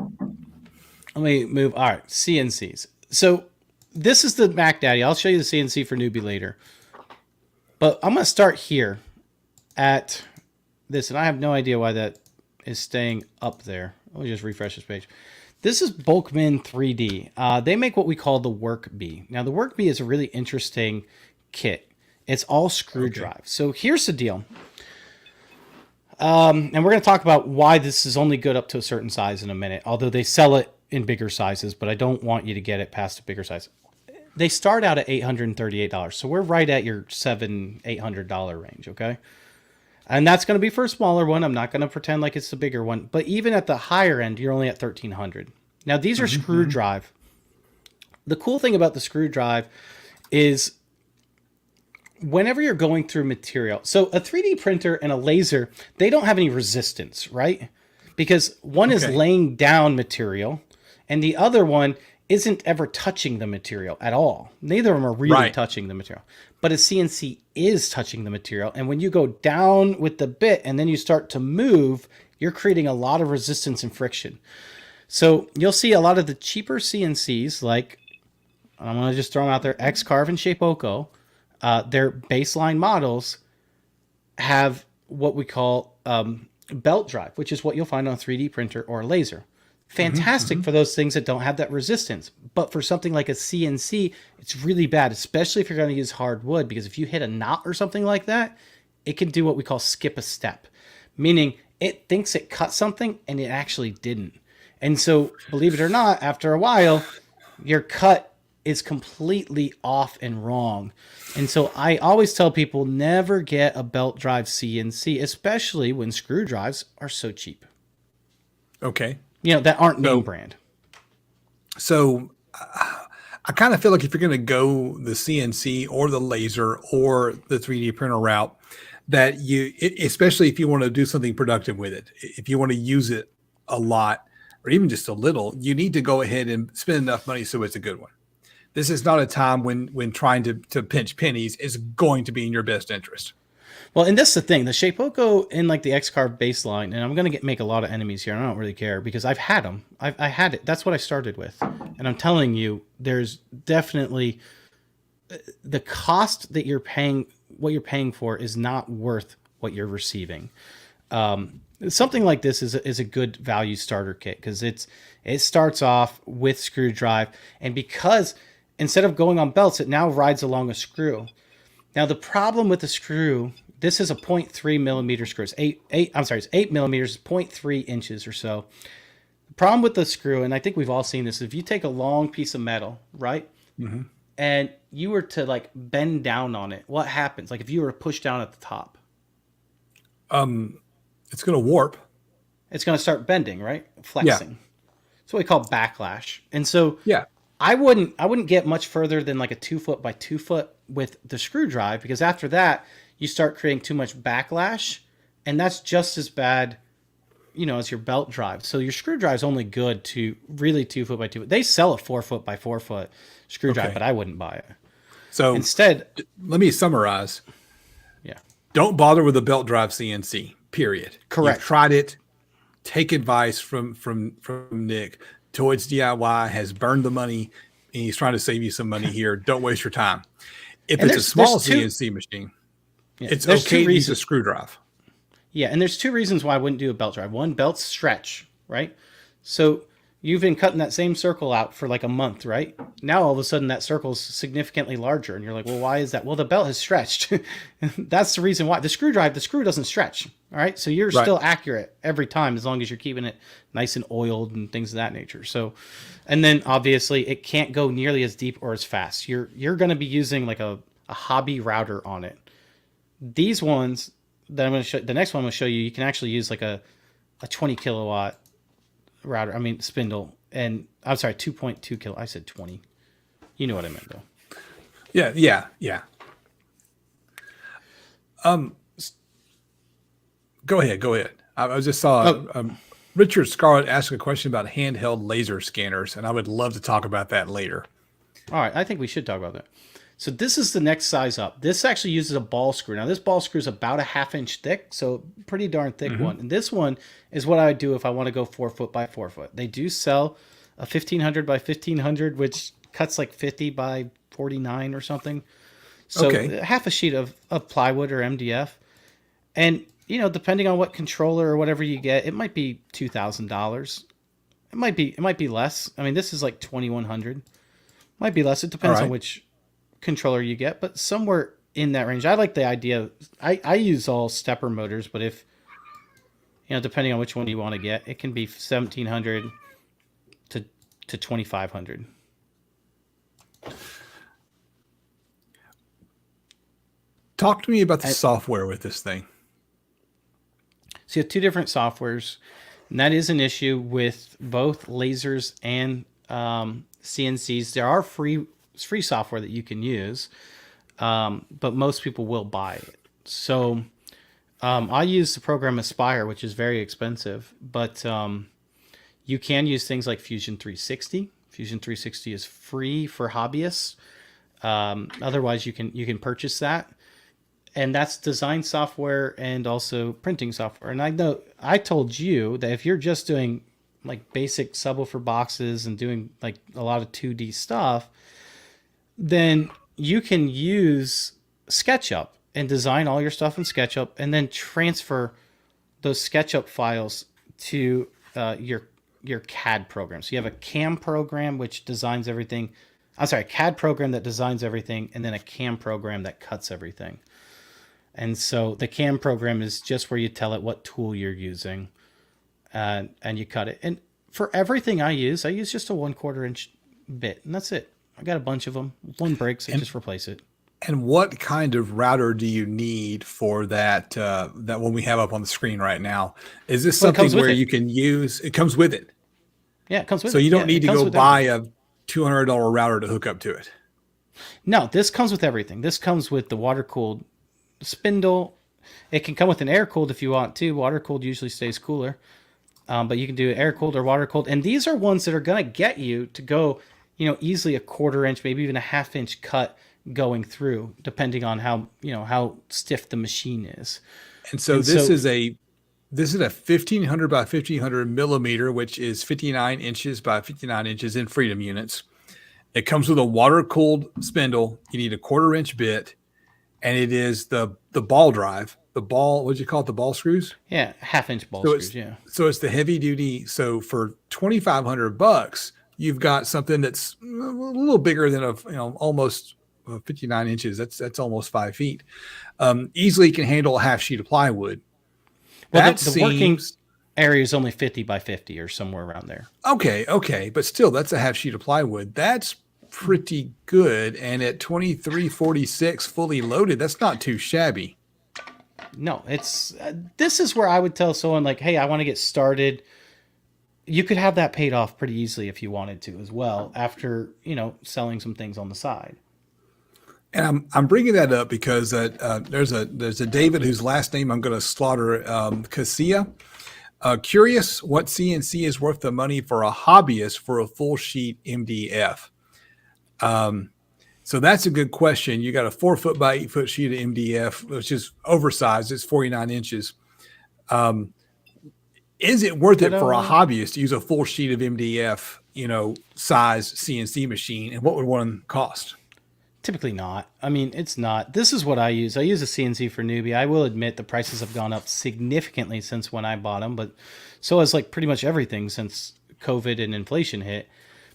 Let me move. All right. CNCs. So this is the Mac Daddy. I'll show you the CNC for newbie later. But I'm going to start here at this, and I have no idea why that is staying up there. Let me just refresh this page. This is Bulkman 3D. They make what we call the Work Bee. Now, the Work Bee is a really interesting kit. It's all screw drive. So here's the deal. And we're going to talk about why this is only good up to a certain size in a minute, although they sell it in bigger sizes, but I don't want you to get it past a bigger size. They start out at $838. So we're right at your $700-800 range, okay? And that's going to be for a smaller one. I'm not going to pretend like it's the bigger one. But even at the higher end, you're only at $1,300. Now, these are screw drive. The cool thing about the screw drive is whenever you're going through material, so a 3D printer and a laser, they don't have any resistance, right? Because one is laying down material and the other one isn't ever touching the material at all. Neither of them are really touching the material. But a CNC is touching the material. And when you go down with the bit and then you start to move, you're creating a lot of resistance and friction. So you'll see a lot of the cheaper CNCs, like I'm going to just throw them out there, X-Carve and Shapeoko, their baseline models have what we call belt drive, which is what you'll find on a 3D printer or a laser. Fantastic for those things that don't have that resistance. But for something like a CNC, it's really bad, especially if you're going to use hardwood, because if you hit a knot or something like that, it can do what we call skip a step, meaning it thinks it cut something and it actually didn't. And so, believe it or not, after a while, your cut is completely off and wrong. And so I always tell people never get a belt drive CNC, especially when screw drives are so cheap.
Okay.
You know, that aren't name brand.
So I kind of feel like if you're going to go the CNC or the laser or the 3D printer route, that especially if you want to do something productive with it, if you want to use it a lot or even just a little, you need to go ahead and spend enough money so it's a good one. This is not a time when trying to pinch pennies is going to be in your best interest.
Well, and that's the thing. The Shapeoko and like the X-Carve baseline, and I'm going to make a lot of enemies here. I don't really care because I've had them. I had it. That's what I started with. And I'm telling you, there's definitely the cost that you're paying, what you're paying for is not worth what you're receiving. Something like this is a good value starter kit because it starts off with screw drive. And because instead of going on belts, it now rides along a screw. Now, the problem with the screw, this is a 0.3 millimeter screw. It's 8 millimeters, 0.3 inches or so. The problem with the screw, and I think we've all seen this, if you take a long piece of metal, right? Mm-hmm. And you were to like bend down on it, what happens? Like if you were to push down at the top.
It's going to warp.
It's going to start bending, right? Flexing. Yeah. That's what we call backlash. And so
yeah.
I wouldn't get much further than like a 2 foot by 2 foot with the screw drive, because after that you start creating too much backlash, and that's just as bad, you know, as your belt drive. So your screw drive is only good to really 2 foot by 2 foot. They sell a 4 foot by 4 foot screw drive, but I wouldn't buy it.
So
instead,
let me summarize.
Yeah.
Don't bother with a belt drive CNC. Period.
Correct.
You've tried it. Take advice from Nick. Toys DIY has burned the money, and he's trying to save you some money here. Don't waste your time. If it's a small CNC machine, it's okay to use a screw drive.
Yeah, and there's two reasons why I wouldn't do a belt drive. One, belts stretch, right? So you've been cutting that same circle out for like a month, right? Now all of a sudden that circle's significantly larger, and you're like, well, why is that? Well, the belt has stretched. That's the reason why. The screw doesn't stretch, all right? So you're still accurate every time as long as you're keeping it nice and oiled and things of that nature. So, and then obviously it can't go nearly as deep or as fast. You're going to be using like a hobby router on it. These ones that I'm going to show, the next one I'm going to show you, you can actually use like a 20 kilowatt router, spindle, and I'm sorry, 2.2 kilo. I said 20. You know what I meant though.
Yeah. Go ahead. I just saw Richard Scarlett ask a question about handheld laser scanners, and I would love to talk about that later.
All right, I think we should talk about that. So this is the next size up. This actually uses a ball screw. Now this ball screw is about a 1/2 inch thick, so pretty darn thick one. And this one is what I would do if I want to go 4 foot by 4 foot. They do sell a 1500 by 1500, which cuts like 50 by 49 or something. So
Okay.
half a sheet of plywood or MDF. And, depending on what controller or whatever you get, it might be $2,000. It might be less. I mean, this is like 2,100. Might be less. It
All
depends on
right.
which controller you get, but somewhere in that range. I like the idea. I use all stepper motors, but if, depending on which one you want to get, it can be 1,700 to 2,500.
Talk to me about the
I,
software with this thing.
so you have two different softwares, and that is an issue with both lasers and CNCs. There are free software that you can use, but most people will buy it. So I use the program Aspire, which is very expensive, but you can use things like Fusion 360. Fusion 360 is free for hobbyists. Otherwise, you can purchase that, and that's design software and also printing software. And I know I told you that if you're just doing like basic subwoofer boxes and doing like a lot of 2D stuff, then you can use SketchUp and design all your stuff in SketchUp and then transfer those SketchUp files to your CAD program. So you have a CAM program which designs everything. I'm sorry, a CAD program that designs everything, and then a CAM program that cuts everything. And so the CAM program is just where you tell it what tool you're using, and you cut it. And for everything I use just a 1/4 inch bit, and that's it. I got a bunch of them. One breaks, I just replace it.
And what kind of router do you need for that? That one we have up on the screen right now. Is this
Well, it
something
comes with
where
it.
you can use? It comes with it,
Yeah, it comes with
so
it.
you
Yeah,
don't need
it
to
comes
go
with
buy
everything.
a $200 router to hook up to it.
No, this comes with everything. This comes with the water cooled spindle. It can come with an air cooled if you want to. Water cooled usually stays cooler, but you can do air cooled or water cooled. And these are ones that are going to get you to go, easily a 1/4 inch, maybe even a 1/2 inch cut going through, depending on how stiff the machine is.
And so
And so,
this is a 1500 by 1500 millimeter, which is 59 inches by 59 inches in Freedom units. It comes with a water cooled spindle. You need a 1/4 inch bit, and it is the ball drive. The ball, what'd you call it? The ball screws.
yeah, 1/2 inch ball
So
screws.
it's
Yeah.
so it's the heavy duty. So for $2,500, you've got something that's a little bigger than almost 59 inches. That's almost 5 feet. Easily can handle a half sheet of plywood.
Well,
That
the working
seems
area is only 50 by 50 or somewhere around there.
okay, but still, that's a half sheet of plywood. That's pretty good. And at 2346 fully loaded, that's not too shabby.
No, this is where I would tell someone like, "Hey, I want to get started." You could have that paid off pretty easily if you wanted to as well after, selling some things on the side.
And I'm bringing that up because there's a David whose last name I'm going to slaughter, Casilla. Curious what CNC is worth the money for a hobbyist for a full sheet MDF. So that's a good question. You got a 4 foot by 8 foot sheet of MDF, which is oversized. It's 49 inches. Is it worth it for a hobbyist to use a full sheet of MDF, size CNC machine? And what would one cost?
Typically not. I mean, it's not. This is what I use. I use a CNC for newbie. I will admit the prices have gone up significantly since when I bought them, but so has like pretty much everything since COVID and inflation hit.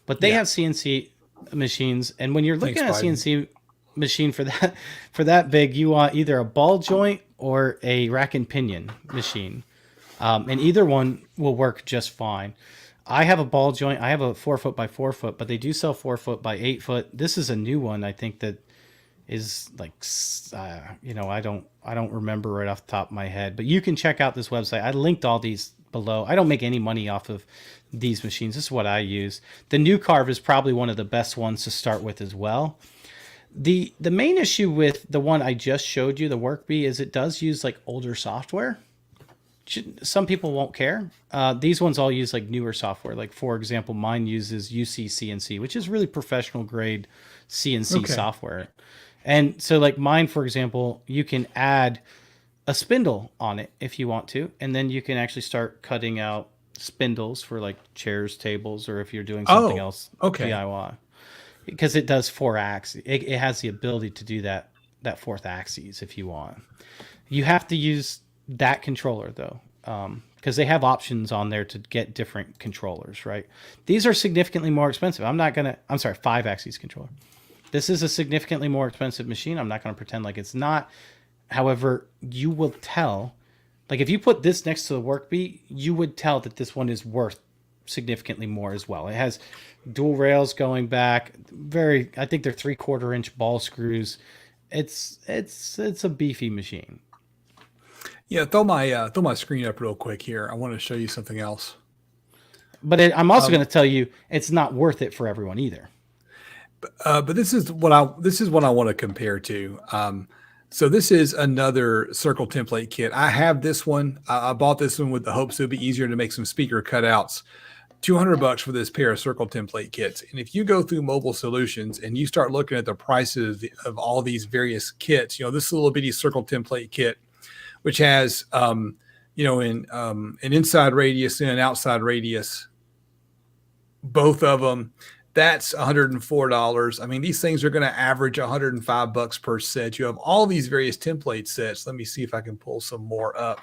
But they
Yeah.
have CNC machines, and when you're looking
Thanks,
at a
Biden.
CNC machine for that big, you want either a ball joint or a rack and pinion machine, and either one will work just fine. I have a ball joint. I have a 4 foot by 4 foot, but they do sell 4 foot by 8 foot. This is a new one. I think that is like, I don't remember right off the top of my head, but you can check out this website. I linked all these below. I don't make any money off of these machines. This is what I use. The New Carve is probably one of the best ones to start with as well. The main issue with the one I just showed you, the Workbee, is it does use like older software. Some people won't care. These ones all use like newer software. Like for example, mine uses UC CNC, which is really professional grade CNC
Okay.
software. And so like mine, for example, you can add a spindle on it if you want to, and then you can actually start cutting out spindles for like chairs, tables, or if you're doing something
Oh,
else
okay.
DIY. Because it does 4 axes. It has the ability to do that that fourth axis if you want. You have to use that controller though, because they have options on there to get different controllers, right? These are significantly more expensive. I'm sorry, 5-axis controller. This is a significantly more expensive machine. I'm not going to pretend like it's not. However, you will tell, like if you put this next to the Workbeat, you would tell that this one is worth significantly more as well. It has dual rails going back, I think they're 3/4 inch ball screws. It's a beefy machine.
Yeah, throw my screen up real quick here. I want to show you something else.
But I'm also going to tell you it's not worth it for everyone either.
But this is what I want to compare to. So this is another circle template kit. I have this one. I bought this one with the hopes it would be easier to make some speaker cutouts. $200 for this pair of circle template kits. And if you go through Mobile Solutions and you start looking at the prices of all these various kits, this little bitty circle template kit, which has, an inside radius and an outside radius, both of them, that's $104. I mean, these things are going to average $105 per set. You have all these various template sets. Let me see if I can pull some more up.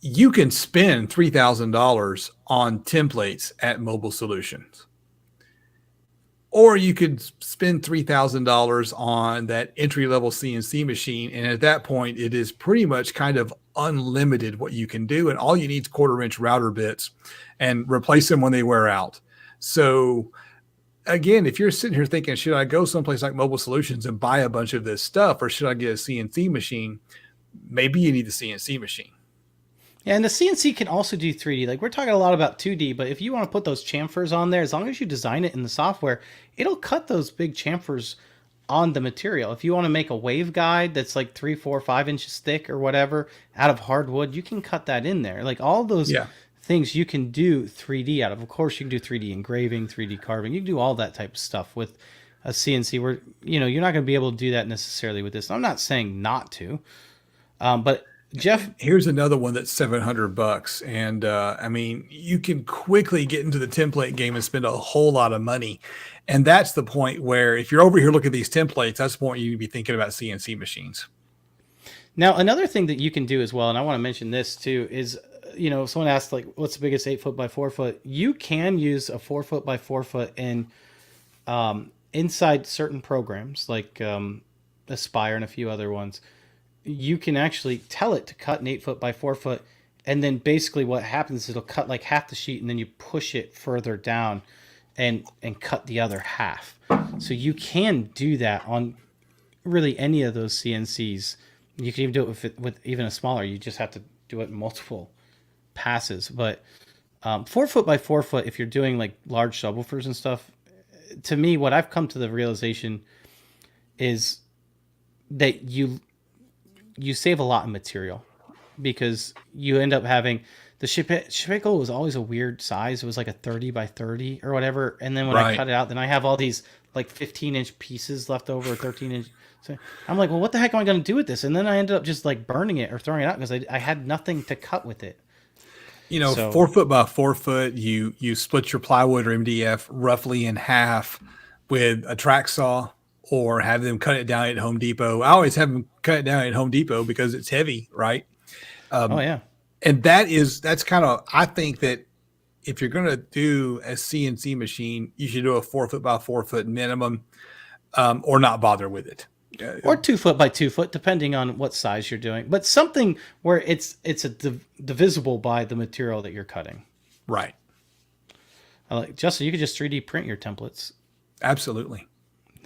You can spend $3,000 on templates at Mobile Solutions. Or you could spend $3,000 on that entry-level CNC machine. And at that point, it is pretty much kind of unlimited what you can do. And all you need is 1/4 inch router bits and replace them when they wear out. So again, if you're sitting here thinking, should I go someplace like Mobile Solutions and buy a bunch of this stuff, or should I get a CNC machine? Maybe you need the CNC machine.
Yeah, and the CNC can also do 3D. Like we're talking a lot about 2D, but if you want to put those chamfers on there, as long as you design it in the software, it'll cut those big chamfers on the material. If you want to make a wave guide that's like 3, 4, 5 inches thick or whatever out of hardwood, you can cut that in there. Like all those things you can do 3D out of. Of course, you can do 3D engraving, 3D carving. You can do all that type of stuff with a CNC where, you're not going to be able to do that necessarily with this. I'm not saying not to, but Jeff,
here's another one that's $700, and I mean, you can quickly get into the template game and spend a whole lot of money, and that's the point where if you're over here looking at these templates, that's the point you need to be thinking about CNC machines.
Now, another thing that you can do as well, and I want to mention this too, is someone asked like, what's the biggest 8 foot by 4 foot? You can use a 4 foot by 4 foot in inside certain programs like Aspire and a few other ones. You can actually tell it to cut an 8 foot by 4 foot. And then basically what happens is it'll cut like half the sheet and then you push it further down and cut the other half. So you can do that on really any of those CNCs. You can even do it with even a smaller, you just have to do it in multiple passes. But 4 foot by 4 foot, if you're doing like large subwoofers and stuff, to me, what I've come to the realization is that you save a lot of material because you end up having the Schipickel was always a weird size. It was like a 30 by 30 or whatever. And then when I cut it out, then I have all these like 15-inch pieces left over, 13-inch. So I'm like, well, what the heck am I going to do with this? And then I ended up just like burning it or throwing it out because I had nothing to cut with it.
4 foot by 4 foot, you split your plywood or MDF roughly in half with a track saw, or have them cut it down at Home Depot. I always have them cut it down at Home Depot because it's heavy, right? And that's kind of, I think that if you're going to do a CNC machine, you should do a 4 foot by 4 foot minimum, or not bother with it.
Or 2 foot by 2 foot, depending on what size you're doing. But something where it's divisible by the material that you're cutting.
Right.
Justin, you could just 3D print your templates.
Absolutely.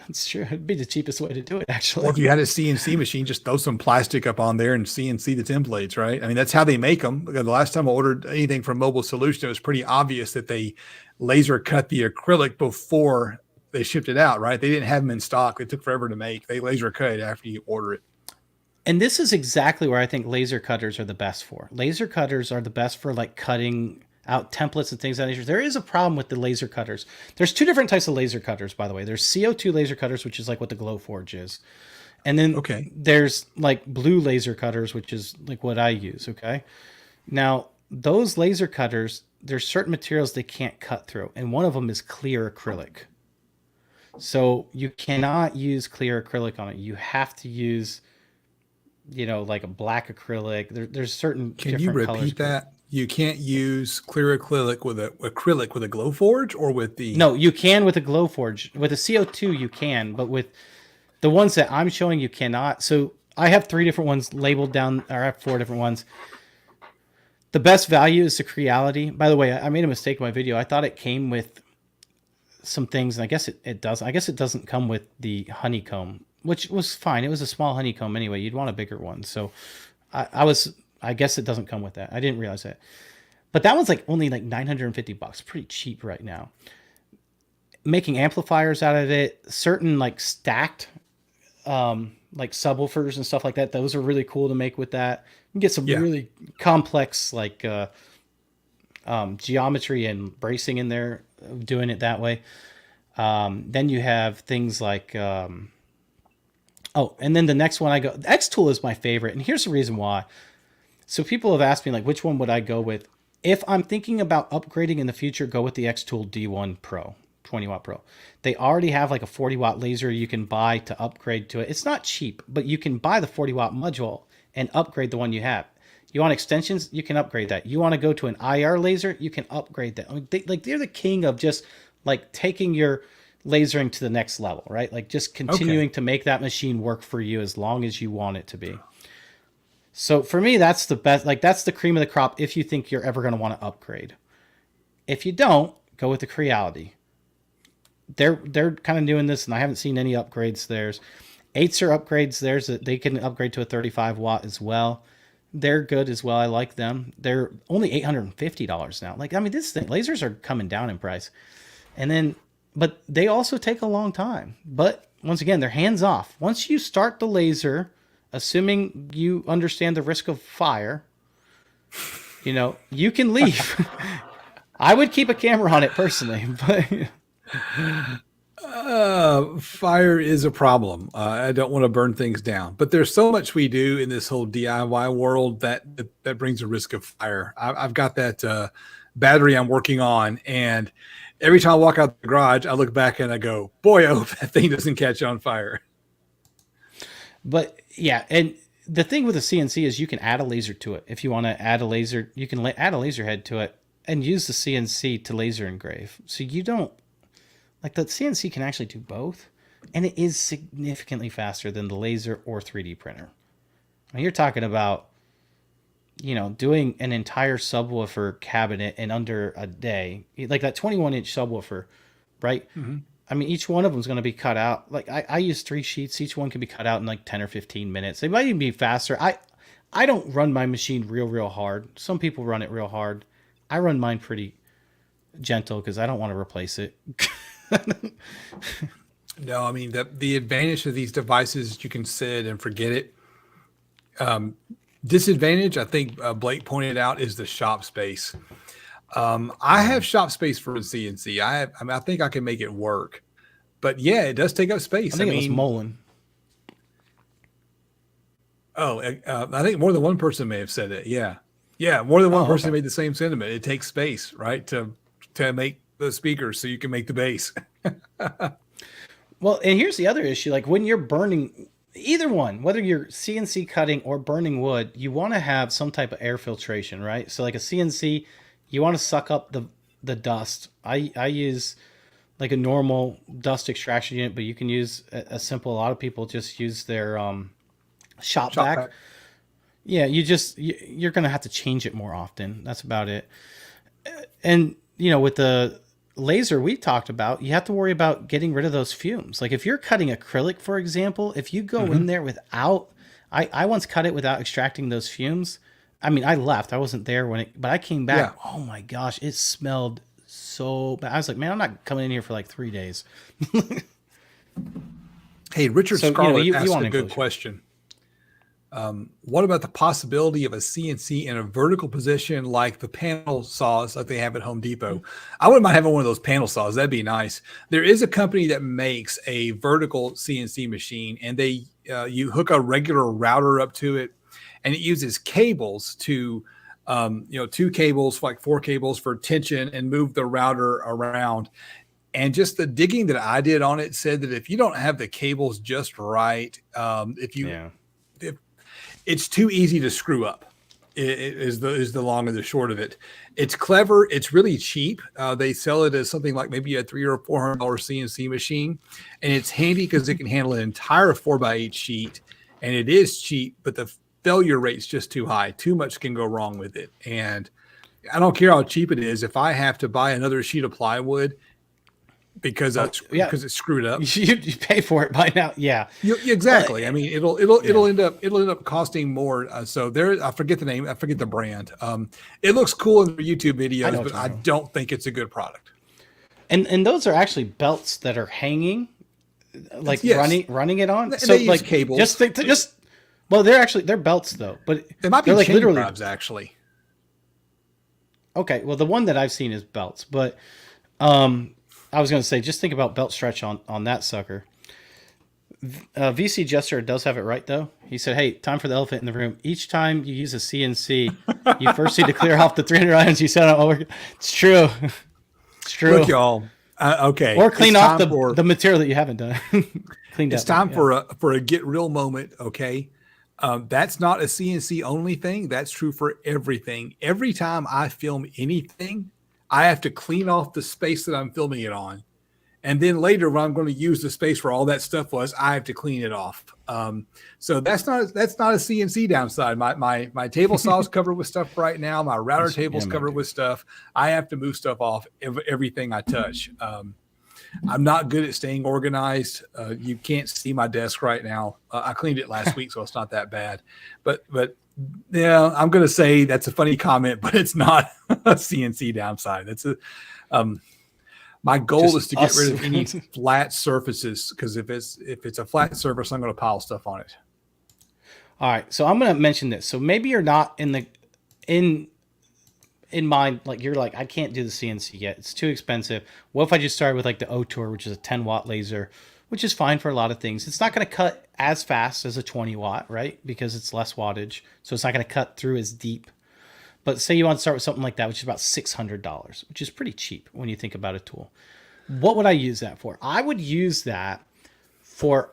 That's true. It'd be the cheapest way to do it, actually.
Or if you had a CNC machine, just throw some plastic up on there and CNC the templates, right? I mean, that's how they make them. Because the last time I ordered anything from Mobile Solution, it was pretty obvious that they laser cut the acrylic before they shipped it out, right? They didn't have them in stock. They took forever to make. They laser cut it after you order it.
And this is exactly where I think laser cutters are the best for. Laser cutters are the best for like cutting out templates and things of that nature. There is a problem with the laser cutters. There's 2 different types of laser cutters, by the way. There's CO2 laser cutters, which is like what the Glowforge is. And then there's like blue laser cutters, which is like what I use, okay? Now, those laser cutters, there's certain materials they can't cut through, and one of them is clear acrylic. So you cannot use clear acrylic on it. You have to use, like a black acrylic. There's certain
Can you
different colors.
repeat that? You can't use clear acrylic with a glow forge or with the.
No, you can with a Glowforge. With a CO2, you can, but with the ones that I'm showing, you cannot. So I have 3 different ones labeled down, or I have 4 different ones. The best value is the Creality. By the way, I made a mistake in my video. I thought it came with some things, and I guess it does. I guess it doesn't come with the honeycomb, which was fine. It was a small honeycomb anyway. You'd want a bigger one. So I guess it doesn't come with that. I didn't realize that. But that one's like only like $950, pretty cheap right now. Making amplifiers out of it, certain like stacked like subwoofers and stuff like that. Those are really cool to make with that. You can get some
Yeah.
really complex like geometry and bracing in there, doing it that way. Then you have things like and then the next one I go, X Tool is my favorite, and here's the reason why. So people have asked me like, which one would I go with? If I'm thinking about upgrading in the future, go with the X Tool D1 Pro, 20 watt Pro. They already have like a 40 watt laser you can buy to upgrade to it. It's not cheap, but you can buy the 40 watt module and upgrade the one you have. You want extensions? You can upgrade that. You want to go to an IR laser? You can upgrade that. I mean, they're the king of just like taking your lasering to the next level, right? Like just continuing to make that machine work for you as long as you want it to be. So for me, that's the best. Like that's the cream of the crop if you think you're ever going to want to upgrade. If you don't, go with the Creality. They're kind of doing this, and I haven't seen any upgrades. Theirs, Acer upgrades theirs that they can upgrade to a 35 watt as well. They're good as well. I like them. They're only $850 now. Like I mean, this thing lasers are coming down in price, and then but they also take a long time. But once again, they're hands off. Once you start the laser, assuming you understand the risk of fire, you can leave. I would keep a camera on it personally, but
Fire is a problem. I don't want to burn things down, but there's so much we do in this whole DIY world that brings a risk of fire. I've got that battery I'm working on, and every time I walk out the garage, I look back and I go, "Boy, I hope that thing doesn't catch on fire."
but yeah, and the thing with a CNC is you can add a laser to it. If you want to add a laser, you can add a laser head to it and use the CNC to laser engrave. So you don't like the CNC can actually do both, and it is significantly faster than the laser or 3D printer. I mean, you're talking about doing an entire subwoofer cabinet in under a day, like that 21-inch subwoofer, right?
Mm-hmm.
I mean, each one of them is going to be cut out. Like I use 3 sheets. Each one can be cut out in like 10 or 15 minutes. They might even be faster. I don't run my machine real hard. Some people run it real hard. I run mine pretty gentle because I don't want to replace it.
No, I mean the advantage of these devices, you can sit and forget it. Disadvantage, I think Blake pointed out, is the shop space. I have shop space for a CNC. I think I can make it work, but yeah, it does take up space.
I think it was Mullen.
Oh, I think more than one person may have said it. Yeah, more than one person made the same sentiment. It takes space, right, to make the speakers so you can make the bass.
Well, and here's the other issue: like when you're burning either one, whether you're CNC cutting or burning wood, you want to have some type of air filtration, right? So like a CNC, you want to suck up the dust. I use like a normal dust extraction unit, but you can use a simple. A lot of people just use their shop vac. Yeah, you're gonna have to change it more often. That's about it. And with the laser we talked about, you have to worry about getting rid of those fumes. Like if you're cutting acrylic, for example, if you go in there without, I once cut it without extracting those fumes. I mean, I left. I wasn't there but I came back. Yeah. Oh my gosh, it smelled so bad. I was like, man, I'm not coming in here for like 3 days.
Hey, Richard Scarlett asked a good question. What about the possibility of a CNC in a vertical position like the panel saws like they have at Home Depot? I wouldn't mind having one of those panel saws. That'd be nice. There is a company that makes a vertical CNC machine, and you hook a regular router up to it, and it uses cables to, 2 cables, like 4 cables for tension, and move the router around. And just the digging that I did on it said that if you don't have the cables just right,
Yeah.
if it's too easy to screw up. Is the long and the short of it. It's clever. It's really cheap. They sell it as something like maybe a $300 or $400 CNC machine, and it's handy because it can handle an entire 4x8 sheet, and it is cheap. But the failure rate's just too high. Too much can go wrong with it, and I don't care how cheap it is. If I have to buy another sheet of plywood because because it's screwed up,
You pay for it by now. Yeah.
Exactly. I mean, it'll end up costing more. So there, I forget the name. I forget the brand. It looks cool in the YouTube videos, but I don't think it's a good product.
And those are actually belts that are hanging, like running it on.
So like cables.
Well, they're belts though, but
they might be
like
chain grabs actually.
Okay, well, the one that I've seen is belts, but I was going to say, just think about belt stretch on that sucker. VC Jester does have it right, though. He said, hey, time for the elephant in the room. Each time you use a CNC, you first need to clear off the 300 items you set on. It's true. It's true.
Look, y'all. Okay.
Or clean off the material that you haven't done.
It's time for a get real moment, okay? That's not a CNC only thing. That's true for everything. Every time I film anything, I have to clean off the space that I'm filming it on. And then later when I'm going to use the space where all that stuff was, I have to clean it off. So that's not a CNC downside. My table saw is covered with stuff right now. My router table's covered with stuff. I have to move stuff off everything I touch. I'm not good at staying organized. You can't see my desk right now. I cleaned it last week, so it's not that bad. But yeah, I'm going to say that's a funny comment, but it's not a CNC downside. That's my goal is to get rid of any flat surfaces, because if it's a flat surface, I'm going to pile stuff on it.
All right, so I'm going to mention this. So maybe you're not in mind, like you're like, I can't do the CNC yet. It's too expensive. What if I just started with like the O-Tour, which is a 10-watt laser, which is fine for a lot of things. It's not going to cut as fast as a 20-watt, right? Because it's less wattage. So it's not going to cut through as deep. But say you want to start with something like that, which is about $600, which is pretty cheap when you think about a tool. What would I use that for? I would use that for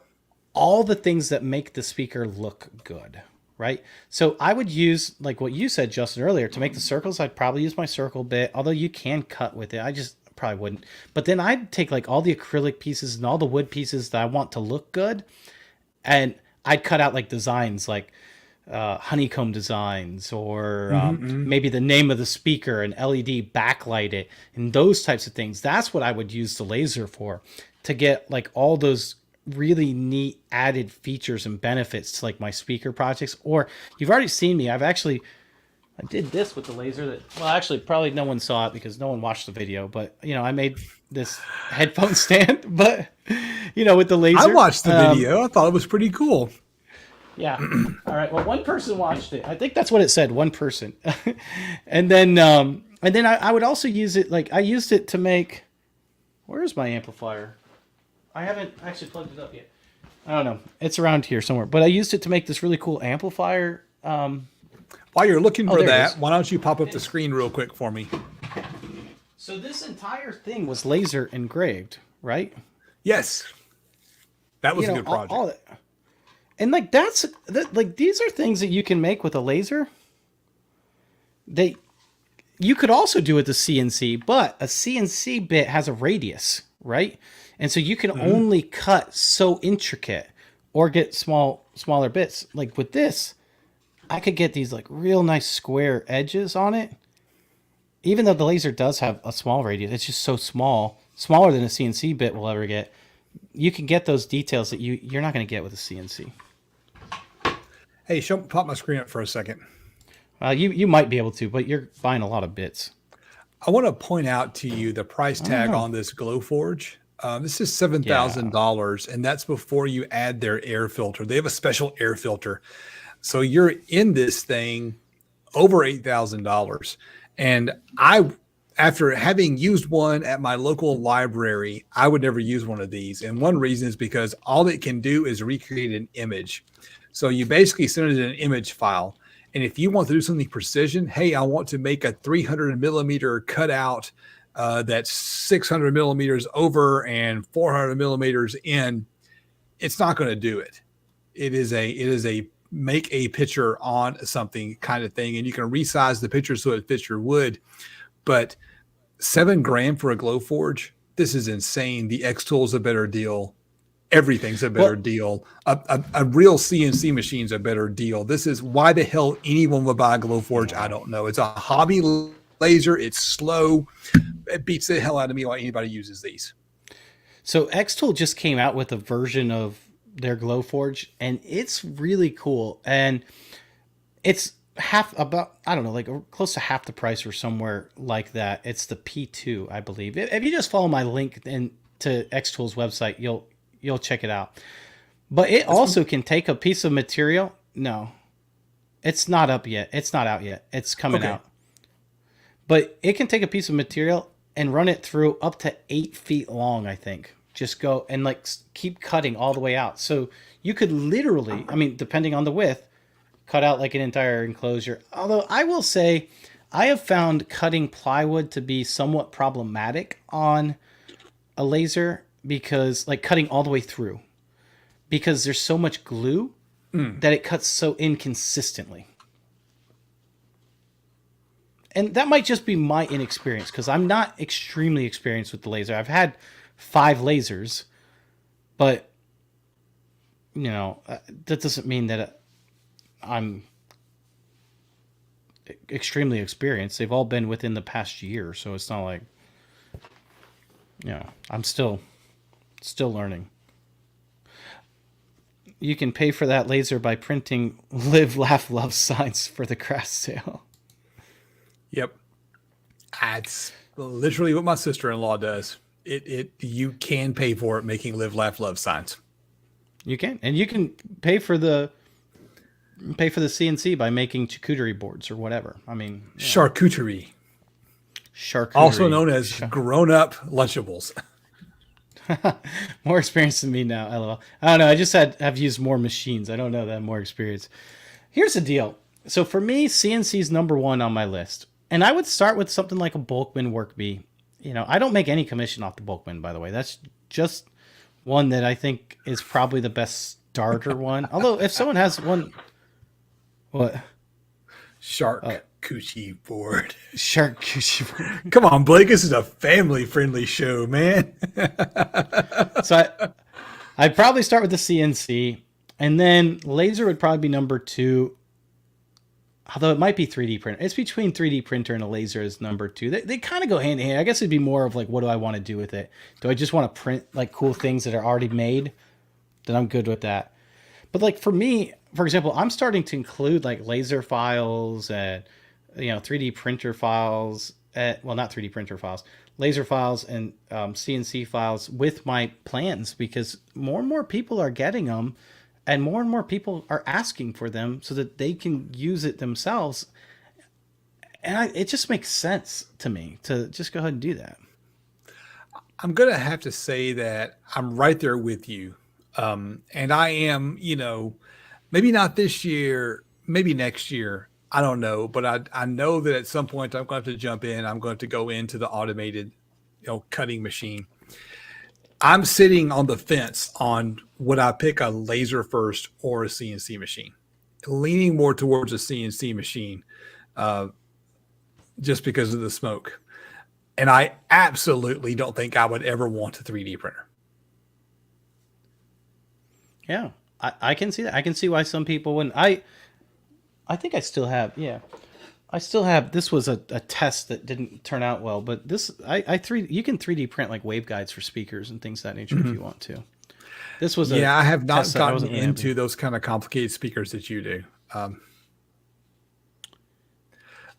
all the things that make the speaker look good, right? So I would use, like what you said, Justin, earlier, to make the circles, I'd probably use my circle bit, although you can cut with it. I just probably wouldn't. But then I'd take like all the acrylic pieces and all the wood pieces that I want to look good, and I'd cut out like designs like honeycomb designs, or maybe the name of the speaker and LED backlight it and those types of things. That's what I would use the laser for, to get like all those really neat added features and benefits to like my speaker projects. Or you've already seen me. I did this with the laser that, well, actually probably no one saw it because no one watched the video, but I made this headphone stand, but with the laser.
I watched the video. I thought it was pretty cool.
Yeah. All right. Well, one person watched it. I think that's what it said. One person. and then I would also use it. Like I used it to make, where's my amplifier? I haven't actually plugged it up yet. I don't know. It's around here somewhere, but I used it to make this really cool amplifier.
While you're looking for that, why don't you pop up the screen real quick for me?
So this entire thing was laser engraved, right?
Yes. That was a good project.
All that. And like these are things that you can make with a laser. You could also do it with a CNC, but a CNC bit has a radius, right? And so you can only cut so intricate or get smaller bits. Like with this, I could get these like real nice square edges on it. Even though the laser does have a small radius, it's just so small, smaller than a CNC bit will ever get. You can get those details that you're not going to get with a CNC.
Hey, pop my screen up for a second.
You might be able to, but you're buying a lot of bits.
I want to point out to you the price tag on this Glowforge. This is $7,000, and that's before you add their air filter. They have a special air filter. So you're in this thing over $8,000. And after having used one at my local library, I would never use one of these. And one reason is because all it can do is recreate an image. So you basically send it an image file. And if you want to do something precision, hey, I want to make a 300 millimeter cutout that's 600 millimeters over and 400 millimeters in, it's not going to do it. It is a make a picture on something kind of thing, and you can resize the picture so it fits your wood. But $7,000 for a Glowforge, this is insane. The X-Tool's a better deal. Everything's a better deal. A real CNC machine's a better deal. This is why the hell anyone would buy a Glowforge. I don't know. It's a hobby laser. It's slow. It beats the hell out of me why anybody uses these.
So X-Tool just came out with a version of their Glowforge, and it's really cool. And it's close to half the price or somewhere like that. It's the P2, I believe. If you just follow my link to X-Tool's website, you'll check it out. But it also can take a piece of material. No, it's not up yet. It's not out yet. It's coming out. But it can take a piece of material and run it through up to 8 feet long, I think. Just go and like keep cutting all the way out. So you could literally, I mean, depending on the width, cut out like an entire enclosure. Although I will say I have found cutting plywood to be somewhat problematic on a laser, because like cutting all the way through, because there's so much glue that it cuts so inconsistently. And that might just be my inexperience, because I'm not extremely experienced with the laser. I've had 5 lasers, but that doesn't mean that I'm extremely experienced. They've all been within the past year, so it's not like, I'm still learning. You can pay for that laser by printing "Live, Laugh, Love" signs for the craft sale.
Yep. That's literally what my sister-in-law does. You can pay for it making "Live, Laugh, Love" signs.
You can. And you can pay for the CNC by making charcuterie boards or whatever. I mean,
charcuterie. Also known as grown-up Lunchables.
More experience than me now, LOL. I don't know. I just have used more machines. I don't know that I'm more experience. Here's the deal. So for me, CNC is number 1 on my list. And I would start with something like a Bulkman Workbee. I don't make any commission off the Bulkman, by the way. That's just one that I think is probably the best starter one. Although if someone has one... What?
Charcuterie board.
Charcuterie board.
Come on, Blake. This is a family-friendly show, man.
So I'd probably start with the CNC, and then laser would probably be number 2. Although it might be 3D printer. It's between 3D printer and a laser as number 2. They kind of go hand in hand. I guess it'd be more of like, what do I want to do with it? Do I just want to print like cool things that are already made? Then I'm good with that. But like for me, for example, I'm starting to include like laser files and 3D printer files. Well, not 3D printer files, laser files and CNC files with my plans, because more and more people are getting them. And more people are asking for them so that they can use it themselves. And it just makes sense to me to just go ahead and do that.
I'm going to have to say that I'm right there with you. And I am, maybe not this year, maybe next year. I don't know. But I know that at some point I'm going to have to jump in. I'm going to go into the automated, cutting machine. I'm sitting on the fence on would I pick a laser first or a CNC machine, leaning more towards a CNC machine, just because of the smoke. And I absolutely don't think I would ever want a 3D printer.
Yeah, I can see that. I can see why some people wouldn't. I think I still have, I still have, this was a test that didn't turn out well, but this, you can 3D print like waveguides for speakers and things of that nature if you want to. This was
I have not gotten into those kind of complicated speakers that you do.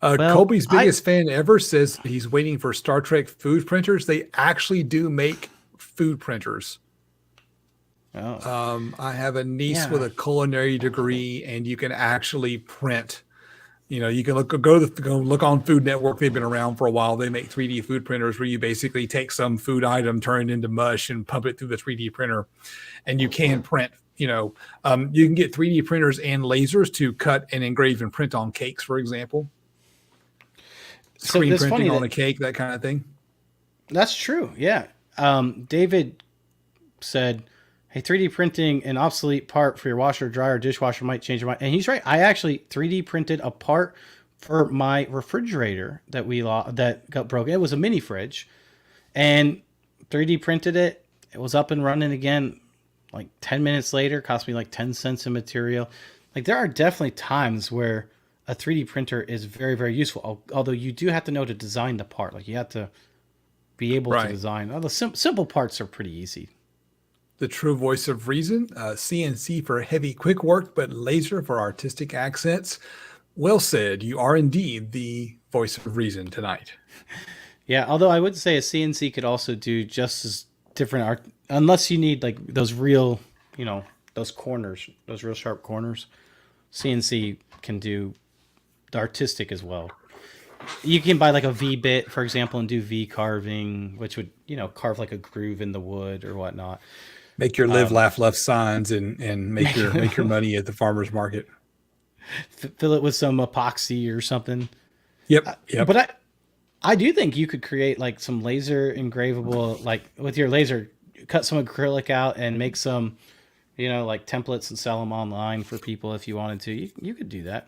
Colby's biggest fan ever says he's waiting for Star Trek food printers. They actually do make food printers.
Oh.
I have a niece with a culinary degree, and you can actually print. You can go look on Food Network. They've been around for a while. They make 3D food printers where you basically take some food item, turn it into mush, and pump it through the 3D printer, and you can print. You can get 3D printers and lasers to cut and engrave and print on cakes, for example. Screen printing on a cake, that kind of thing.
That's true. Yeah. David said, "Hey, 3D printing an obsolete part for your washer, dryer, dishwasher might change your mind." And he's right. I actually 3D printed a part for my refrigerator that got broken. It was a mini fridge, and 3D printed it. It was up and running again. Like 10 minutes later, cost me like 10 cents in material. Like there are definitely times where a 3D printer is very, very useful. Although you do have to know to design the part. Like you have to be able to design. The simple parts are pretty easy.
The true voice of reason, CNC for heavy, quick work, but laser for artistic accents. Well said. You are indeed the voice of reason tonight.
Yeah, although I would say a CNC could also do just as different art, unless you need like those real, those corners, those real sharp corners. CNC can do the artistic as well. You can buy like a V bit, for example, and do V carving, which would, carve like a groove in the wood or whatnot.
Make your live, laugh, love signs and make your money at the farmer's market.
Fill it with some epoxy or something.
Yep.
But I do think you could create like some laser engravable, like with your laser, cut some acrylic out and make some, like templates and sell them online for people if you wanted to. You could do that.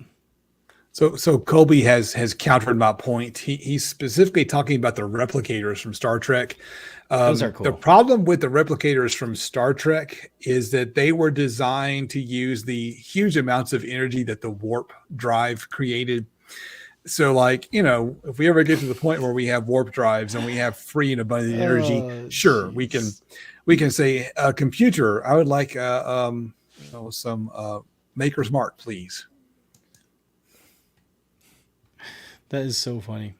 So Colby has countered my point. He's specifically talking about the replicators from Star Trek.
Those are cool.
The problem with the replicators from Star Trek is that they were designed to use the huge amounts of energy that the warp drive created. So like, if we ever get to the point where we have warp drives and we have free and abundant energy, sure, we can say, computer, I would like some Maker's Mark, please.
That is so funny.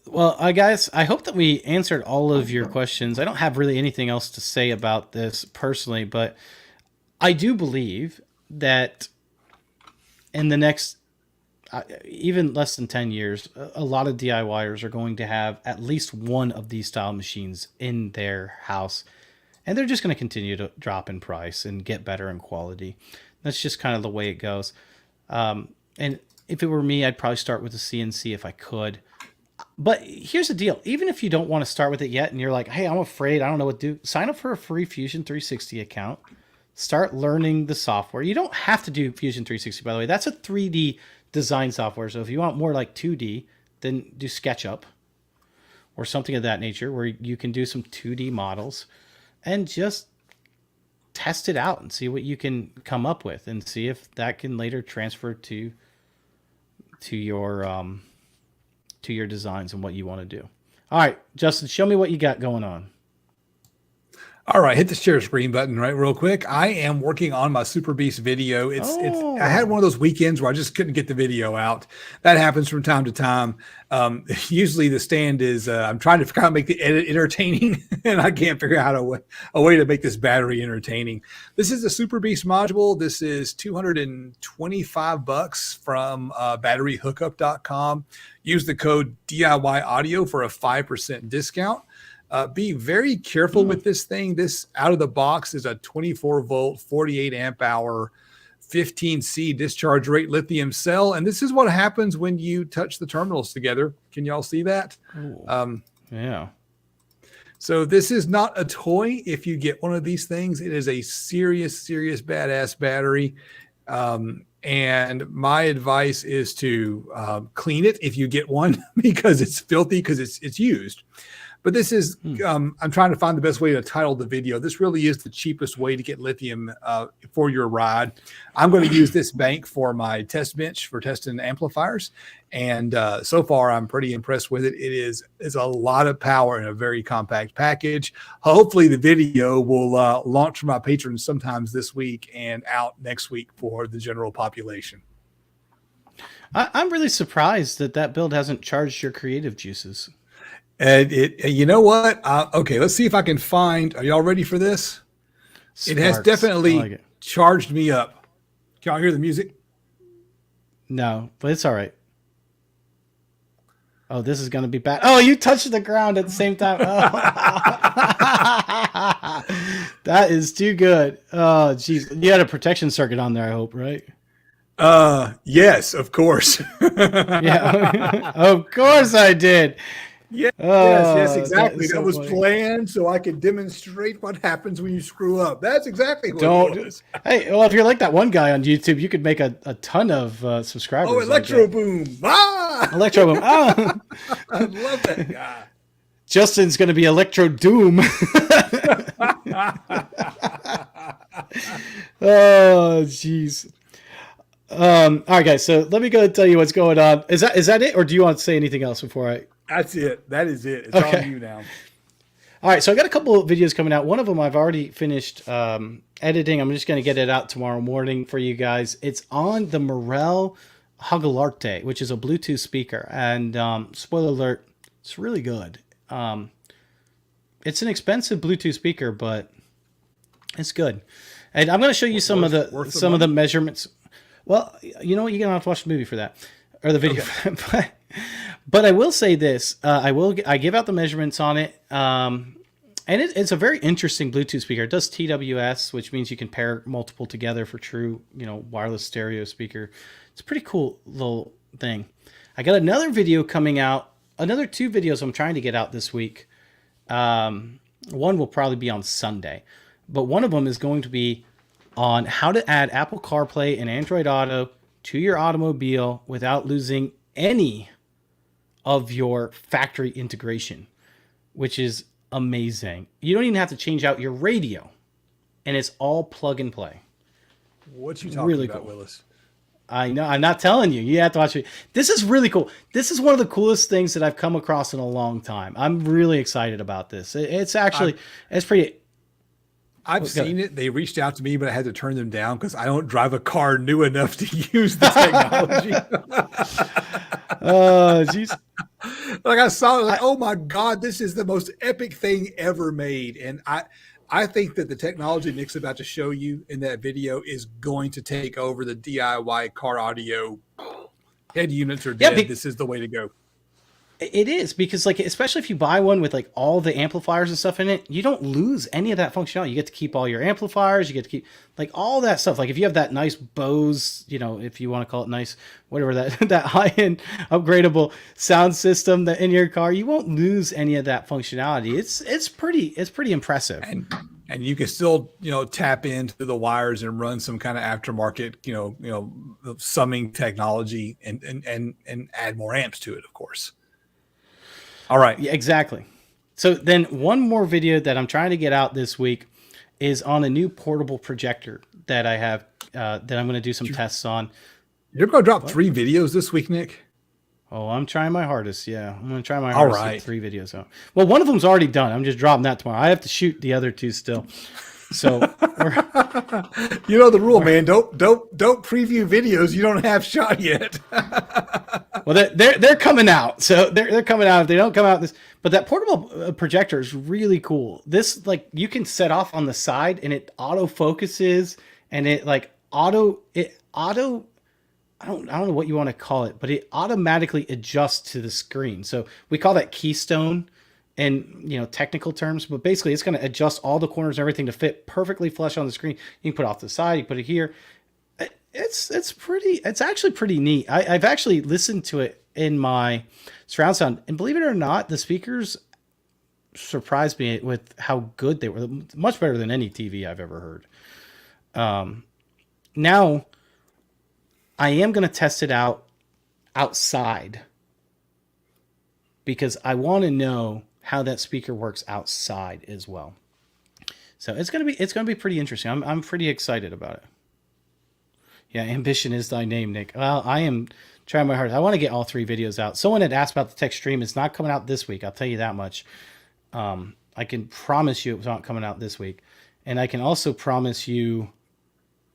Well, guys, I hope that we answered all of your questions. I don't have really anything else to say about this personally, but I do believe that in the next, even less than 10 years, a lot of DIYers are going to have at least one of these style machines in their house, and they're just going to continue to drop in price and get better in quality. That's just kind of the way it goes. And if it were me, I'd probably start with the CNC if I could. But here's the deal. Even if you don't want to start with it yet and you're like, hey, I'm afraid, I don't know what to do, sign up for a free Fusion 360 account. Start learning the software. You don't have to do Fusion 360, by the way. That's a 3D design software. So if you want more like 2D, then do SketchUp or something of that nature where you can do some 2D models and just test it out and see what you can come up with and see if that can later transfer to your designs and what you want to do. All right, Justin, show me what you got going on.
All right, hit the share screen button right real quick. I am working on my Super Beast video. I had one of those weekends where I just couldn't get the video out. That happens from time to time. Usually the stand is I'm trying to kind of make the edit entertaining, and I can't figure out a way to make this battery entertaining. This is a Super Beast module. This is $225 from batteryhookup.com. Use the code DIY audio for a 5% discount. Be very careful with this thing. This out of the box is a 24 volt, 48 amp hour, 15C discharge rate lithium cell. And this is what happens when you touch the terminals together. Can y'all see that?
Yeah.
So this is not a toy. If you get one of these things, it is a serious badass battery. And my advice is to clean it if you get one because it's filthy because it's used. But this is, I'm trying to find the best way to title the video. This really is the cheapest way to get lithium for your ride. I'm going to use this bank for my test bench for testing amplifiers. And so far, I'm pretty impressed with it. It's a lot of power in a very compact package. Hopefully, the video will launch for my patrons sometimes this week and out next week for the general population.
I'm really surprised that build hasn't charged your creative juices.
And you know what? Okay, let's see if I can find. Are y'all ready for this?
Sparks.
It has definitely charged me up. Can y'all hear the music?
No, but it's all right. Oh, this is going to be bad. Oh, you touched the ground at the same time. Oh. That is too good. Oh, geez. You had a protection circuit on there, I hope, right?
Yes, of course.
Yeah, of course I did.
Yeah, yes,
That
exactly.
is
That
so
was
funny.
planned so I could demonstrate what happens when you screw up. That's exactly what
Don't.
it was.
Hey, well, if you're like that one guy on YouTube, you could make a ton of
Oh,
subscribers like
Electro
that.
Boom. Ah!
Electro Boom. Ah,
I love that guy.
Justin's going to be Electro Doom. Oh, jeez. All right, guys. So let me go and tell you what's going on. Is that it, or do you want to say anything else before I?
That's it. That is it. It's
Okay.
on you now.
All right, so I got a couple of videos coming out. One of them I've already finished editing. I'm just going to get it out tomorrow morning for you guys. It's on the Morel Hagalarte, which is a Bluetooth speaker. And spoiler alert, it's really good. It's an expensive Bluetooth speaker, but it's good. And I'm going to show you some of the measurements. Well, you know what? You're going to have to watch the movie for that, or the video. Okay. But I will say this: I give out the measurements on it, and it's a very interesting Bluetooth speaker. It does TWS, which means you can pair multiple together for true, wireless stereo speaker. It's a pretty cool little thing. I got another video coming out, another 2 videos I'm trying to get out this week. One will probably be on Sunday, but one of them is going to be on how to add Apple CarPlay and Android Auto to your automobile without losing any of your factory integration, which is amazing. You don't even have to change out your radio, and it's all plug and play.
What you talking
Really
about,
cool.
Willis?
I know. I'm not telling you. You have to watch it. This is really cool. This is one of the coolest things that I've come across in a long time. I'm really excited about this. It's actually, it's pretty.
I've seen it. They reached out to me, but I had to turn them down because I don't drive a car new enough to use the technology.
Oh, jeez.
Like I saw it, like, oh my God, this is the most epic thing ever made. And I think that the technology Nick's about to show you in that video is going to take over the DIY car audio. Head units are dead. This is the way to go.
It is, because like, especially if you buy one with like all the amplifiers and stuff in it, you don't lose any of that functionality. You get to keep all your amplifiers. You get to keep like all that stuff. Like if you have that nice Bose, if you want to call it nice, whatever that high-end upgradable sound system that in your car, you won't lose any of that functionality. It's pretty impressive.
And you can still, tap into the wires and run some kind of aftermarket, summing technology and add more amps to it, of course. All right.
Yeah, exactly. So then one more video that I'm trying to get out this week is on a new portable projector that I have that I'm going to do some tests on.
You're going to drop 3 videos this week, Nick?
Oh, I'm trying my hardest. Yeah, I'm going to try my hardest to get 3 videos out. Well, one of them's already done. I'm just dropping that tomorrow. I have to shoot the other 2 still. So
you know the rule, man. Don't preview videos you don't have shot yet.
Well, they're coming out. So they're coming out. If they don't come out but that portable projector is really cool. This, like, you can set off on the side and it auto focuses, and it like auto I don't know what you want to call it, but it automatically adjusts to the screen. So we call that keystone in technical terms, but basically it's going to adjust all the corners and everything to fit perfectly flush on the screen. You can put it off to the side, you put it here. It's actually pretty neat. I've actually listened to it in my surround sound, and believe it or not, the speakers surprised me with how good they were. Much better than any TV I've ever heard. Now I am going to test it out outside because I want to know how that speaker works outside as well. So it's going to be pretty interesting. I'm pretty excited about it. Yeah, ambition is thy name, Nick. Well, I am trying my hardest. I want to get all 3 videos out. Someone had asked about the tech stream. It's not coming out this week. I'll tell you that much. I can promise you it's not coming out this week. And I can also promise you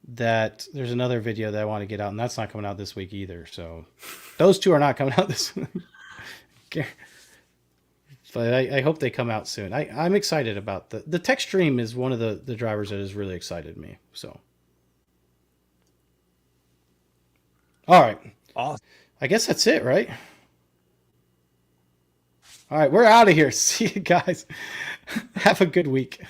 that there's another video that I want to get out, and that's not coming out this week either. So those 2 are not coming out this week. But I hope they come out soon. I'm excited about the tech stream is one of the drivers that has really excited me. So. All right.
Awesome.
I guess that's it, right? All right, we're out of here. See you guys. Have a good week.